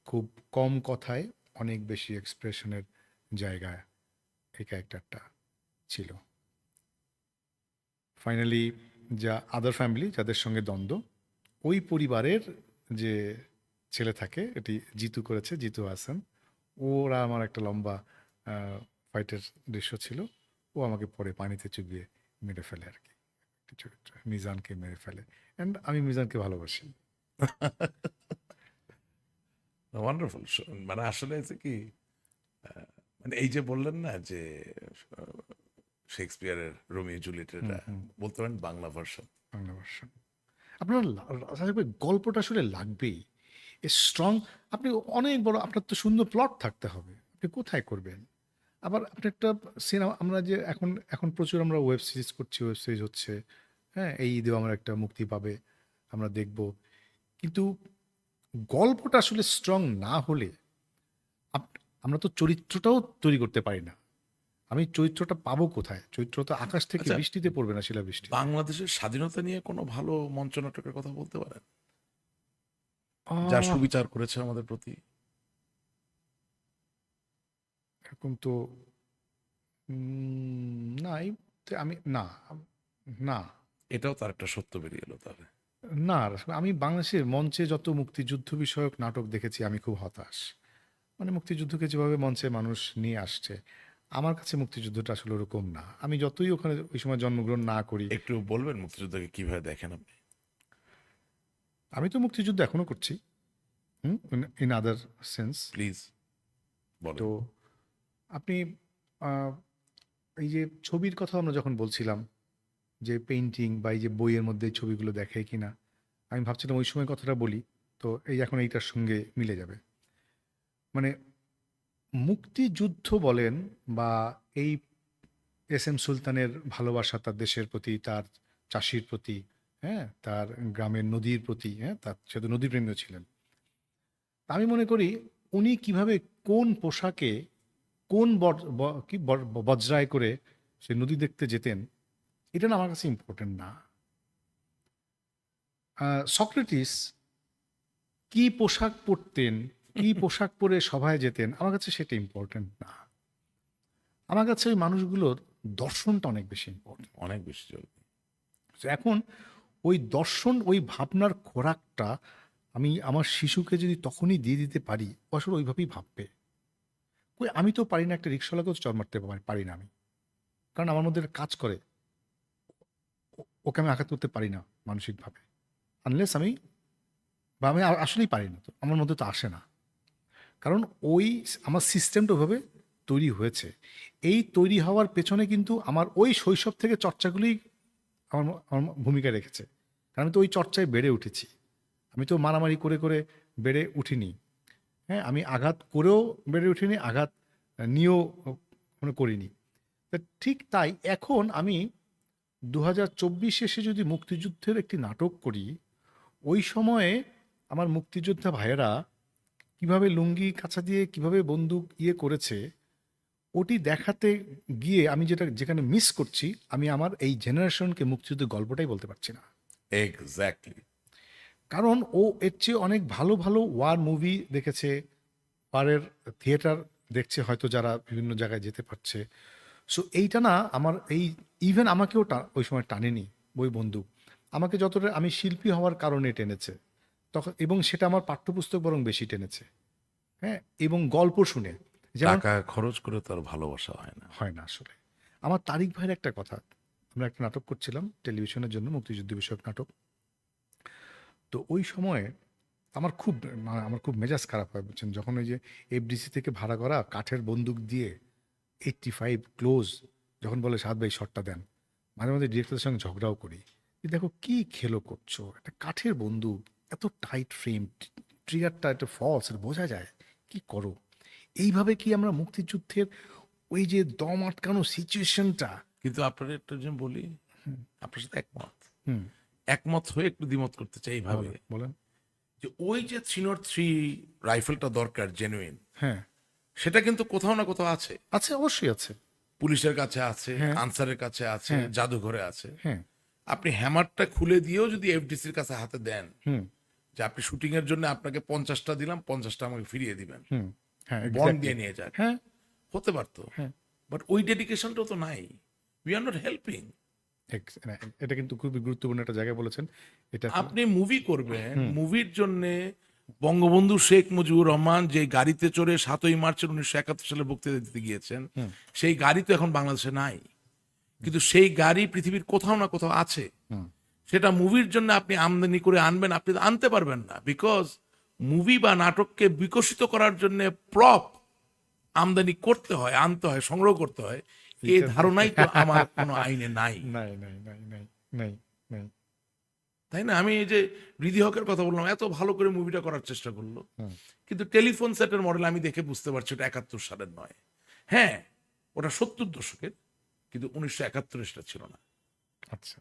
Speaker 2: খুব কম কথায় অনেক বেশি এক্সপ্রেশনের জায়গায় এই ক্যারেক্টারটা ছিল। ফাইনালি যা আদার ফ্যামিলি যাদের সঙ্গে দ্বন্দ্ব, ওই পরিবারের যে ছেলে থাকে, এটি জিতু করেছে, জিতু হাসান। ওরা আমার একটা লম্বা ফাইটের দৃশ্য ছিল। ও আমাকে পরে পানিতে চুবিয়ে মেরে ফেলে আর কি, একটি চরিত্র মিজানকে মেরে ফেলে। অ্যান্ড আমি মিজানকে ভালোবাসি।
Speaker 1: ওয়ান্ডারফুল। মানে আসলে হচ্ছে কি, মানে এই যে বললেন না যে শেক্সপিয়ারের রোমিও জুলিয়েটের, বলতে পারেন বাংলা ভার্সন।
Speaker 2: বাংলা ভার্সন। আপনার গল্পটা আসলে লাগবেই স্ট্রং। আপনি অনেক বড়, আপনার তো সুন্দর প্লট থাকতে হবে, আপনি কোথায় করবেন? আবার আপনি একটা সিনেমা, আমরা যে এখন এখন প্রচুর আমরা ওয়েব সিরিজ করছি, ওয়েব সিরিজ হচ্ছে, হ্যাঁ, এই ঈদেও আমরা একটা মুক্তি পাবে, আমরা দেখব। কিন্তু গল্পটা আসলে স্ট্রং না হলে আমরা তো চরিত্রটাও তৈরি করতে পারি না। আমি চরিত্রটা পাবো কোথায়? চরিত্র তো আকাশ থেকে
Speaker 1: আচ্ছা,
Speaker 2: বৃষ্টিতে পড়বে না, শিলাবৃষ্টি।
Speaker 1: বাংলাদেশের স্বাধীনতা নিয়ে কোনো ভালো মঞ্চনাটকের কথা বলতে পারেন, যা
Speaker 2: আহ,
Speaker 1: সুবিচার করেছে আমাদের প্রতি?
Speaker 2: এরকম তো না, আমি না, না,
Speaker 1: এটাও তার একটা সত্য বেরিয়ে এলো তাহলে।
Speaker 2: না। আমি বাংলাদেশের মঞ্চে যত মুক্তিযুদ্ধ বিষয়ক নাটক দেখেছি, আমি খুব হতাশ। মানে মুক্তিযুদ্ধকে যেভাবে মঞ্চে মানুষ নিয়ে আসছে, আমার কাছে মুক্তিযুদ্ধটা আসলে ওরকম না। আমি যতই ওখানে ওই সময় জন্মগ্রহণ না করি।
Speaker 1: একটু বলবেন মুক্তিযুদ্ধকে কিভাবে দেখেন আপনি?
Speaker 2: আমি তো মুক্তিযুদ্ধ এখনো করছি, ইন আদার সেন্স।
Speaker 1: প্লিজ বলেন।
Speaker 2: তো আপনি এই যে ছবির কথা আমরা যখন বলছিলাম, যে পেইন্টিং বা এই যে বইয়ের মধ্যে ছবিগুলো দেখে কিনা, আমি ভাবছিলাম ওই সময় কথাটা বলি, তো এই এখন এইটার সঙ্গে মিলে যাবে। মানে মুক্তিযুদ্ধ বলেন বা এই এস.এম. সুলতানের ভালোবাসা তার দেশের প্রতি, তার চাষির প্রতি, হ্যাঁ, তার গ্রামের নদীর প্রতি, হ্যাঁ, তার সে তো নদীপ্রেমীও ছিলেন। আমি মনে করি উনি কিভাবে, কোন পোশাকে, কোন বজ্রায় করে সে নদী দেখতে যেতেন, এটা না আমার কাছে ইম্পর্টেন্ট না। সক্রেটিস কি পোশাক পরতেন, কি পোশাক পরে সভায় যেতেন, আমার কাছে সেটা ইম্পর্টেন্ট না। আমার কাছে ওই মানুষগুলোর দর্শনটা অনেক বেশি ইম্পর্টেন্ট।
Speaker 1: অনেক বেশি জরুরি।
Speaker 2: এখন ওই দর্শন, ওই ভাবনার খোরাকটা আমি আমার শিশুকে যদি তখনই দিয়ে দিতে পারি, ও আসলে ওইভাবেই ভাববে। আমি তো পারি না, একটা রিক্সাওয়ালাকেও চর মারতে পারি না আমি, কারণ আমার মধ্যে কাজ করে, ওকে আমি আঘাত করতে পারি না মানসিকভাবে, আনলেস আমি, বা আমি আসলেই পারি না, তো আমার মধ্যে তো আসে না। কারণ ওই আমার সিস্টেমটা ওইভাবে তৈরি হয়েছে। এই তৈরি হওয়ার পেছনে কিন্তু আমার ওই শৈশব থেকে চর্চাগুলোই আমার আমার ভূমিকা রেখেছে। কারণ আমি তো ওই চর্চায় বেড়ে উঠেছি। আমি তো মারামারি করে করে বেড়ে উঠিনি। হ্যাঁ, আমি আঘাত করেও বেড়ে উঠিনি, আঘাত নিয়েও কখনো করিনি। তা ঠিক তাই এখন আমি 2024 শেষে যদি মুক্তিযুদ্ধের একটি নাটক করি, ওই সময়ে আমার মুক্তিযোদ্ধা ভাইয়েরা কিভাবে লুঙ্গি কাছা দিয়ে কিভাবে বন্দুক করেছে, ওটি দেখাতে গিয়ে আমি যেখানে মিস করছি, আমি আমার এই জেনারেশনকে মুক্তিযুদ্ধের গল্পটাই বলতে পারছি না।
Speaker 1: এক্স্যাক্টলি।
Speaker 2: কারণ ও এর চেয়ে অনেক ভালো ভালো ওয়ার মুভি দেখেছে, ওয়ারের থিয়েটার দেখছে হয়তো, যারা বিভিন্ন জায়গায় যেতে পারছে। সো এইটা না আমার এই ইভেন আমাকেও ওই সময় টানেনি ওই বন্দুক, আমাকে যতটা আমি শিল্পী হওয়ার কারণে টেনেছে তখন, এবং সেটা আমার পাঠ্যপুস্তক বরং বেশি টেনেছে। হ্যাঁ, এবং গল্প শুনে, যেমন
Speaker 1: টাকা খরচ করে তো আর ভালোবাসা হয় না।
Speaker 2: হয় না আসলে। আমার তারিক ভাইয়ের একটা কথা, আমরা একটা নাটক করছিলাম টেলিভিশনের জন্য, মুক্তিযুদ্ধ বিষয়ক নাটক। তো ওই সময়ে আমার খুব মেজাজ খারাপ হয়, বুঝছেন, যখন ওই যে এফডিসি থেকে ভাড়া করা কাঠের বন্দুক দিয়ে 85 ক্লোজ যখন বলে সাদ ভাই শটটা দেন, মাঝে মাঝে ডিরেক্টরের সঙ্গে ঝগড়াও করি যে দেখো কি খেলো করছো, একটা কাঠের বন্দুক, এত টাইট ফ্রেম, ট্রিগারটা একটা ফলস, বোঝা যায়, কি করো। এইভাবে কি আমরা মুক্তিযুদ্ধের ওই যে দম আটকানো সিচুয়েশনটা।
Speaker 1: কিন্তু আপনার একটা যে বলি, আপনার সাথে একমত,
Speaker 2: হুম,
Speaker 1: একমত হয়ে একটু দ্বিমত করতে চাই এইভাবে,
Speaker 2: বলেন।
Speaker 1: যে ওই যে 303 রাইফেলটা দরকার জেনুইন,
Speaker 2: হ্যাঁ,
Speaker 1: সেটা কিন্তু কোথাও না কোথাও আছে।
Speaker 2: আছে, অবশ্যই আছে।
Speaker 1: পুলিশের কাছে আছে,
Speaker 2: হ্যাঁ।
Speaker 1: আনসারের কাছে আছে,
Speaker 2: হ্যাঁ।
Speaker 1: জাদুঘরে আছে।
Speaker 2: হ্যাঁ।
Speaker 1: আপনি হ্যামারটা খুলে দিয়েও যদি এফডিসির কাছে হাতে দেন,
Speaker 2: হুম।
Speaker 1: যে আপনি শুটিং এর জন্য আপনাকে 50টা দিলাম, 50টা আমাকে ফিরিয়ে দিবেন,
Speaker 2: হুম। হ্যাঁ,
Speaker 1: বন্ড
Speaker 2: exactly।
Speaker 1: দিয়ে নিয়ে যান,
Speaker 2: হ্যাঁ।
Speaker 1: হতে পারতো।
Speaker 2: হ্যাঁ।
Speaker 1: বাট ওই ডেডিকেশনটাও তো নাই। We are not helping.
Speaker 2: না, এটা কিন্তু খুবই গুরুত্বপূর্ণ একটা জায়গায় বলেছেন এটা।
Speaker 1: আপনি মুভি করবেন, মুভির জন্য বঙ্গবন্ধু শেখ মুজিবুর রহমান যে গাড়িতে চড়ে 7ই মার্চের 1971 সালে বক্তৃতা দিতে গিয়েছেন, সেই গাড়ি তো এখন বাংলাদেশে নাই, কিন্তু সেই গাড়ি পৃথিবীর কোথাও না কোথাও আছে। সেটা মুভির জন্য আপনি আমদানি করে আনবেন, আপনি তো আনতে পারবেন না, বিকজ মুভি বা নাটককে বিকশিত করার জন্য প্রপ আমদানি করতে হয়, আনতে হয়, সংগ্রহ করতে হয়। এই ধারণাই তো আমার কোনো আইনে নাই।
Speaker 2: নাই, নাই, নাই, নাই, নাই, নাই।
Speaker 1: তাই না? আমি এই যে হৃদি হকের কথা বললাম, এত ভালো করে মুভিটা করার চেষ্টা করলো, কিন্তু টেলিফোন সেটের মডেল আমি দেখে বুঝতে পারছি ওটা 71 সালের নয়। হ্যাঁ, ওটা 70 দশকের, কিন্তু 1971 সেটা ছিল না।
Speaker 2: আচ্ছা।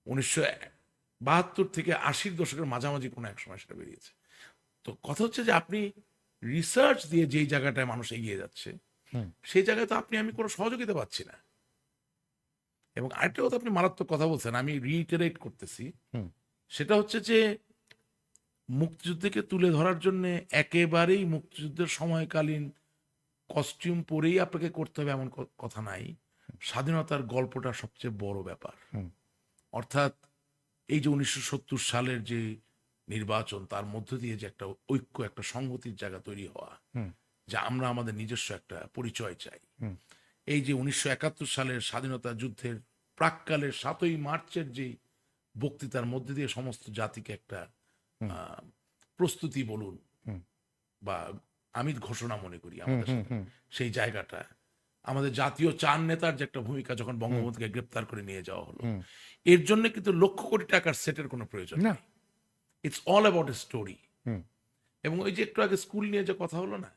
Speaker 1: 1972 থেকে 80 দশকের মাঝামাঝি কোনো এক সময় সেটা বেরিয়েছে। তো কথা হচ্ছে যে আপনি রিসার্চ দিয়ে যেই জায়গাটায় মানুষ এগিয়ে যাচ্ছে, সেই জায়গায় তো আমি কোনো সহযোগিতা পাচ্ছি না। এবং আরেকটা কথা, আপনি মারাত্মক কথা বলছেন, আমি রিইটারেট করতেছি, সেটা হচ্ছে যে মুক্তিযুদ্ধকে তুলে ধরার জন্য একেবারেই মুক্তিযুদ্ধের সময়কালীন কস্টিউম পরেই আপনাকে করতে হবে এমন কথা নাই। স্বাধীনতার গল্পটা সবচেয়ে বড় ব্যাপার। অর্থাৎ এই যে 1970 সালের যে নির্বাচন, তার মধ্য দিয়ে যে একটা ঐক্য, একটা সংহতির জায়গা তৈরি হওয়া, যে আমরা আমাদের নিজস্ব একটা পরিচয় চাই। এই যে 1971 সালের স্বাধীনতা যুদ্ধের প্রাককালের 7ই মার্চের যে বক্তৃতার মধ্যে দিয়ে সমস্ত জাতিকে একটা প্রস্তুতি বলুন বা আমি ঘোষণা মনে করি আমাদের সাথে, সেই জায়গাটা, আমাদের জাতীয় 4 নেতার যে একটা ভূমিকা, যখন বঙ্গবন্ধুকে গ্রেপ্তার করে নিয়ে যাওয়া হলো, এর জন্য কিন্তু লক্ষ কোটি টাকার সেটের কোনো প্রয়োজন নেই। It's all about a story. এবং ওই যে একটু আগে স্কুল নিয়ে যে কথা হলো না,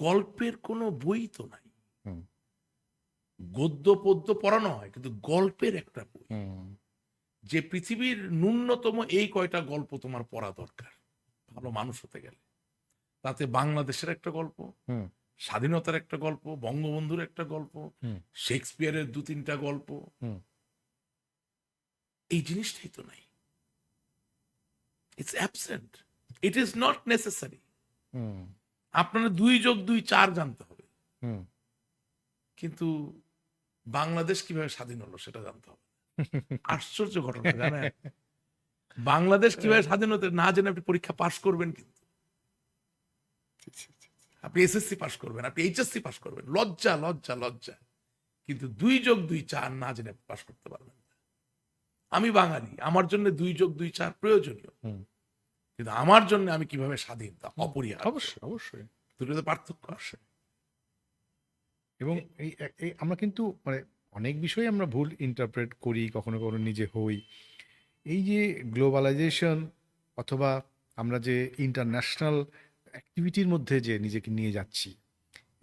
Speaker 1: গল্পের কোনো বই তো নাই। গদ্য পদ্য পড়ানো হয়, কিন্তু গল্পের একটা বই, যে পৃথিবীর ন্যূনতম এই কয়টা গল্প তোমার পড়া দরকার ভালো মানুষ হতে গেলে। তাতে বাংলাদেশের একটা গল্প, স্বাধীনতার একটা গল্প, বঙ্গবন্ধুর একটা গল্প, শেক্সপিয়ারের 2-3টা গল্প, এই জিনিসটাই তো নাই। It's absent, it is not necessary. আপনারা 2+2 4 জানতে হবে, কিন্তু বাংলাদেশ কিভাবে স্বাধীন হলো সেটা জানতে হবে। আশ্চর্য ঘটনা, জানেন? বাংলাদেশ কিভাবে স্বাধীন হতে না জেনে আপনি পরীক্ষা পাশ করবেন, কিন্তু আপনি এসএসসি পাশ করবেন, আপনি এইচএসসি পাশ করবেন, লজ্জা লজ্জা লজ্জা, কিন্তু 2+2 4 না জেনে পাশ করতে পারবেন না। আমি বাঙালি, আমার জন্য 2+2 4 প্রয়োজনীয়, কিন্তু আমার জন্য আমি কিভাবে স্বাধীন তা অপরিহার্য।
Speaker 2: অবশ্যই, অবশ্যই,
Speaker 1: দুটোতে পার্থক্য আসে।
Speaker 2: এবং আমরা কিন্তু মানে অনেক বিষয় আমরা ভুল ইন্টারপ্রেট করি, কখনো কখনো নিজে হই। এই যে গ্লোবালাইজেশন অথবা আমরা যে ইন্টারন্যাশনাল অ্যাক্টিভিটির মধ্যে যে নিজেকে নিয়ে যাচ্ছি,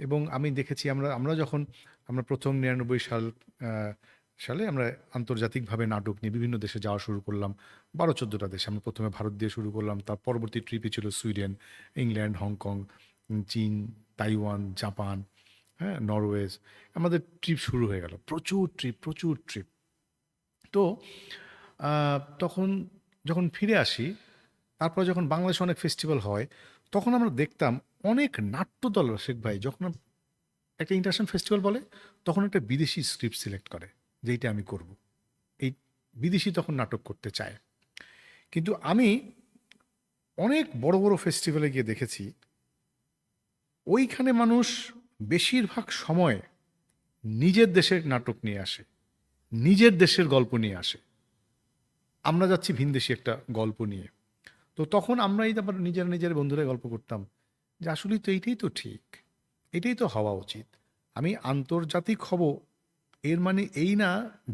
Speaker 2: এবং আমি দেখেছি আমরা যখন আমরা প্রথম 99 সালে আমরা আন্তর্জাতিকভাবে নাটক নিয়ে বিভিন্ন দেশে যাওয়া শুরু করলাম, 12-14টা দেশে। আমরা প্রথমে ভারত দিয়ে শুরু করলাম, তার পরবর্তী ট্রিপই ছিল সুইডেন, ইংল্যান্ড, হংকং, চীন, তাইওয়ান, জাপান, হ্যাঁ, নরওয়েজ। আমাদের ট্রিপ শুরু হয়ে গেল, প্রচুর ট্রিপ, প্রচুর ট্রিপ। তো তখন যখন ফিরে আসি, তারপর যখন বাংলাদেশে অনেক ফেস্টিভ্যাল হয়, তখন আমরা দেখতাম অনেক নাট্যদল, শেখ ভাই, যখন একটা ইন্টারন্যাশনাল ফেস্টিভ্যাল বলে, তখন একটা বিদেশি স্ক্রিপ্ট সিলেক্ট করে যে এইটা আমি করব। এই বিদেশি তখন নাটক করতে চায়। কিন্তু আমি অনেক বড় বড় ফেস্টিভ্যালে গিয়ে দেখেছি ওইখানে মানুষ বেশিরভাগ সময় নিজের দেশের নাটক নিয়ে আসে, নিজের দেশের গল্প নিয়ে আসে। আমরা যাচ্ছি ভিনদেশি একটা গল্প নিয়ে। তো তখন আমরা এই ব্যাপার নিজের বন্ধুরা গল্প করতাম যে আসলেই তো এইটাই তো ঠিক, এটাই তো হওয়া উচিত। আমি আন্তর্জাতিক হব, এর মানে এই না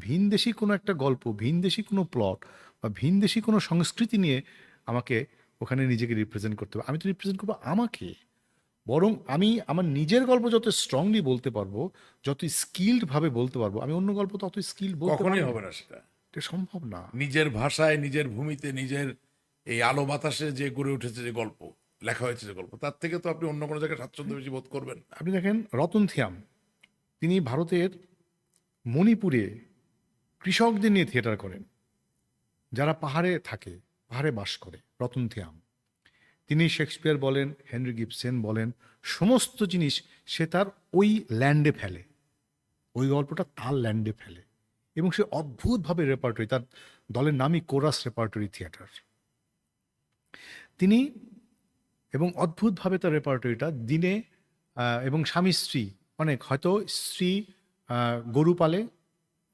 Speaker 2: ভিনদেশি কোনো একটা গল্প, ভিনদেশি কোনো প্লট বা ভিনদেশি কোনো সংস্কৃতি নিয়ে আমাকে ওখানে নিজেকে রিপ্রেজেন্ট করতে হবে। আমি তো রিপ্রেজেন্ট করবো আমাকে। বরং আমি আমার নিজের গল্প যত স্ট্রংলি বলতে পারবো, যত স্কিল্ডভাবে বলতে পারবো, আমি অন্য গল্প তত স্কিল বলতে
Speaker 1: কখনোই
Speaker 2: পারবো
Speaker 1: হবে
Speaker 2: না।
Speaker 1: না সেটা।
Speaker 2: এটা সম্ভব না।
Speaker 1: নিজের ভাষায়, নিজের ভূমিতে, নিজের এই আলো বাতাসে যে গড়ে উঠেছে যে গল্প, লেখা হয়েছে যে গল্প, তার থেকে তো আপনি অন্য কোনো জায়গায় স্বাচ্ছন্দ্য বেশি বোধ করবেন না।
Speaker 2: আপনি দেখেন রতন থিয়াম, তিনি ভারতের মণিপুরে কৃষকদের নিয়ে থিয়েটার করেন, যারা পাহাড়ে থাকে, পাহাড়ে বাস করে। রতন থিয়াম, তিনি শেক্সপিয়ার বলেন, হেনরি গিবসন বলেন, সমস্ত জিনিস সে তার ওই ল্যান্ডে ফেলে, ওই গল্পটা তার ল্যান্ডে ফেলে, এবং সে অদ্ভুতভাবে রেপার্টরি, তার দলের নামই কোরাস রেপার্টরি থিয়েটার। তিনি এবং অদ্ভুতভাবে তার রেপার্টরিটা দিনে এবং স্বামী স্ত্রী অনেক, হয়তো স্ত্রী গরু পালে,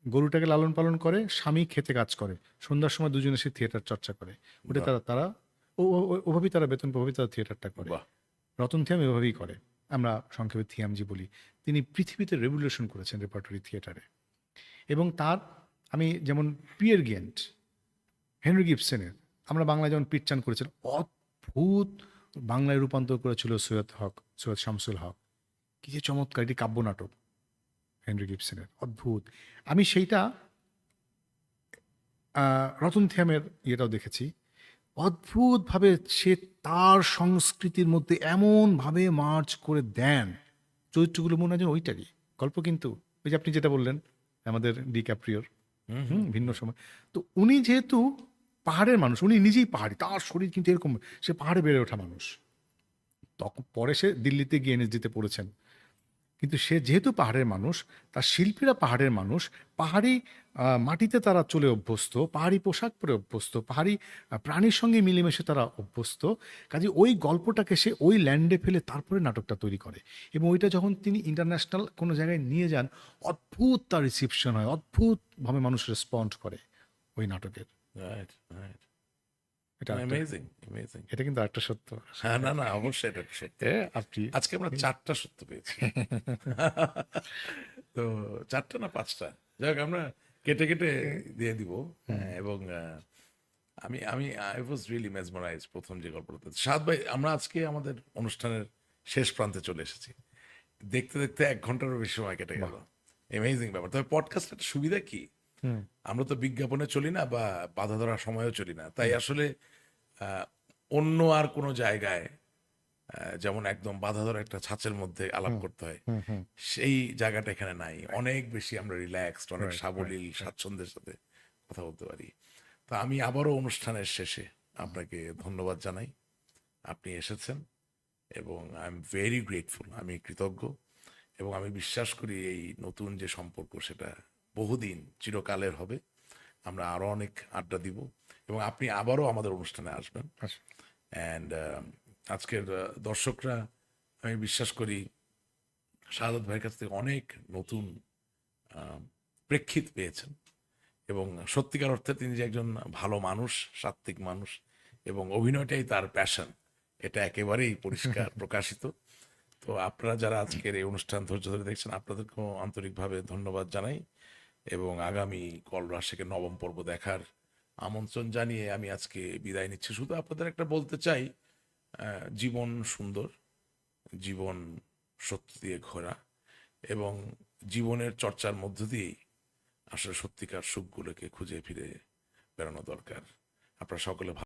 Speaker 2: গরুটাকে লালন পালন করে, স্বামী খেতে কাজ করে, সন্ধ্যার সময় দুজনে সে থিয়েটার চর্চা করে। ওটা
Speaker 1: বাহ,
Speaker 2: তারা তারা ওভাবেই তারা বেতন পাবে, তারা থিয়েটারটা করে।
Speaker 1: বাহ।
Speaker 2: রতন থিয়াম এভাবেই করে, আমরা সংক্ষেপে থিয়ামজি বলি। তিনি পৃথিবীতে রেভলিউশন করেছেন রেপার্টরি থিয়েটারে। এবং তার, আমি যেমন পিয়ের গেন্ট, হেনরি গিবসনের, আমরা বাংলায় যেমন পিটচান করেছেন, অদ্ভুত বাংলায় রূপান্তর করেছিল সৈয়দ শামসুল হক। কি যে চমৎকার, এটি কাব্য নাটক হেনরি গিবসনের, অদ্ভুত। আমি সেইটা রতন থিয়ামের ইয়েটাও দেখেছি। অদ্ভুতভাবে সে তার সংস্কৃতির মধ্যে এমনভাবে মার্চ করে দেন, চরিত্রগুলো মনে হয় যেন ওইটারই গল্প। কিন্তু ওই যে আপনি যেটা বললেন আমাদের ডিক্যাপ্রিওর, ভিন্ন সময়, তো উনি যেহেতু পাহাড়ের মানুষ, উনি নিজেই পাহাড়ি, তার শরীর কিন্তু এরকম, সে পাহাড়ে বেড়ে ওঠা মানুষ। তখন পরে সে দিল্লিতে গিয়ে এনএসডিতে পড়েছেন। কিন্তু সে যেহেতু পাহাড়ের মানুষ, তার শিল্পীরা পাহাড়ের মানুষ, পাহাড়ি মাটিতে তারা চলে অভ্যস্ত, পাহাড়ি পোশাক পরে অভ্যস্ত, পাহাড়ি প্রাণীর সঙ্গে মিলেমিশে তারা অভ্যস্ত। কাজে ওই গল্পটাকে সে ওই ল্যান্ডে ফেলে তারপরে নাটকটা তৈরি করে, এবং ওইটা যখন তিনি ইন্টারন্যাশনাল কোনো জায়গায় নিয়ে যান, অদ্ভুত তার রিসিপশন হয়, অদ্ভুতভাবে মানুষ রেসপন্ড করে ওই নাটকের।
Speaker 1: Right, right.
Speaker 2: এটা
Speaker 1: অ্যামেজিং, অ্যামেজিং।
Speaker 2: এটা কিন্তু একটা সত্য।
Speaker 1: হ্যাঁ, না, না, অবশ্যই এটা একটা সত্য।
Speaker 2: আপনি
Speaker 1: আজকে আমরা 4টা সত্য পেয়েছি। তো 4টা না 5টা, যাই হোক, আমরা কেটে কেটে দিয়ে দিব। হ্যাঁ, এবং আমি আমি আই ওয়াজ রিয়েলি মেসমারাইজ প্রথম যে গল্পটা। সাদ ভাই, আমরা আজকে আমাদের অনুষ্ঠানের শেষ প্রান্তে চলে এসেছি। দেখতে দেখতে 1 ঘন্টারও বেশি সময় কেটে গেল। অ্যামেজিং ব্যাপার। তবে পডকাস্টের একটা সুবিধা কি, আমরা তো বিজ্ঞাপনে চলি না বা বাধা ধরার সময়ও চলি না, তাই আসলে অন্য আর কোনো জায়গায় যেমন একদম বাধা ধরা একটা ছাঁচের মধ্যে আলাপ করতে হয়, সেই জায়গাটা এখানে নাই। অনেক বেশি আমরা রিল্যাক্সড, অনেক সাবলীল, স্বাচ্ছন্দ্যের সাথে কথা বলতে পারি। তো আমি আবারও অনুষ্ঠানের শেষে আপনাকে ধন্যবাদ জানাই, আপনি এসেছেন, এবং আই এম ভেরি গ্রেটফুল, আমি কৃতজ্ঞ। এবং আমি বিশ্বাস করি এই নতুন যে সম্পর্ক, সেটা বহুদিন, চিরকালের হবে। আমরা আরও অনেক আড্ডা দিব, এবং আপনি আবারও আমাদের অনুষ্ঠানে আসবেন। অ্যান্ড আজকের দর্শকরা, আমি বিশ্বাস করি, শাহাদাত ভাইয়ের কাছ থেকে অনেক নতুন প্রেক্ষিত পেয়েছেন, এবং সত্যিকার অর্থে তিনি যে একজন ভালো মানুষ, সাত্ত্বিক মানুষ, এবং অভিনয়টাই তার প্যাশন, এটা একেবারেই পরিষ্কার প্রকাশিত। তো আপনারা যারা আজকের এই অনুষ্ঠান ধৈর্য ধরে দেখছেন, আপনাদেরকেও আন্তরিকভাবে ধন্যবাদ জানাই, এবং আগামী কল রাশিকে 9ম পর্ব দেখার আমন্ত্রণ জানিয়ে আমি আজকে বিদায় নিচ্ছি। শুধু আপনাদের একটা বলতে চাই, জীবন সুন্দর, জীবন সত্য দিয়ে ঘোরা, এবং জীবনের চর্চার মধ্য দিয়েই আসলে সত্যিকার সুখগুলোকে খুঁজে ফিরে বেড়ানো দরকার। আপনারা সকলে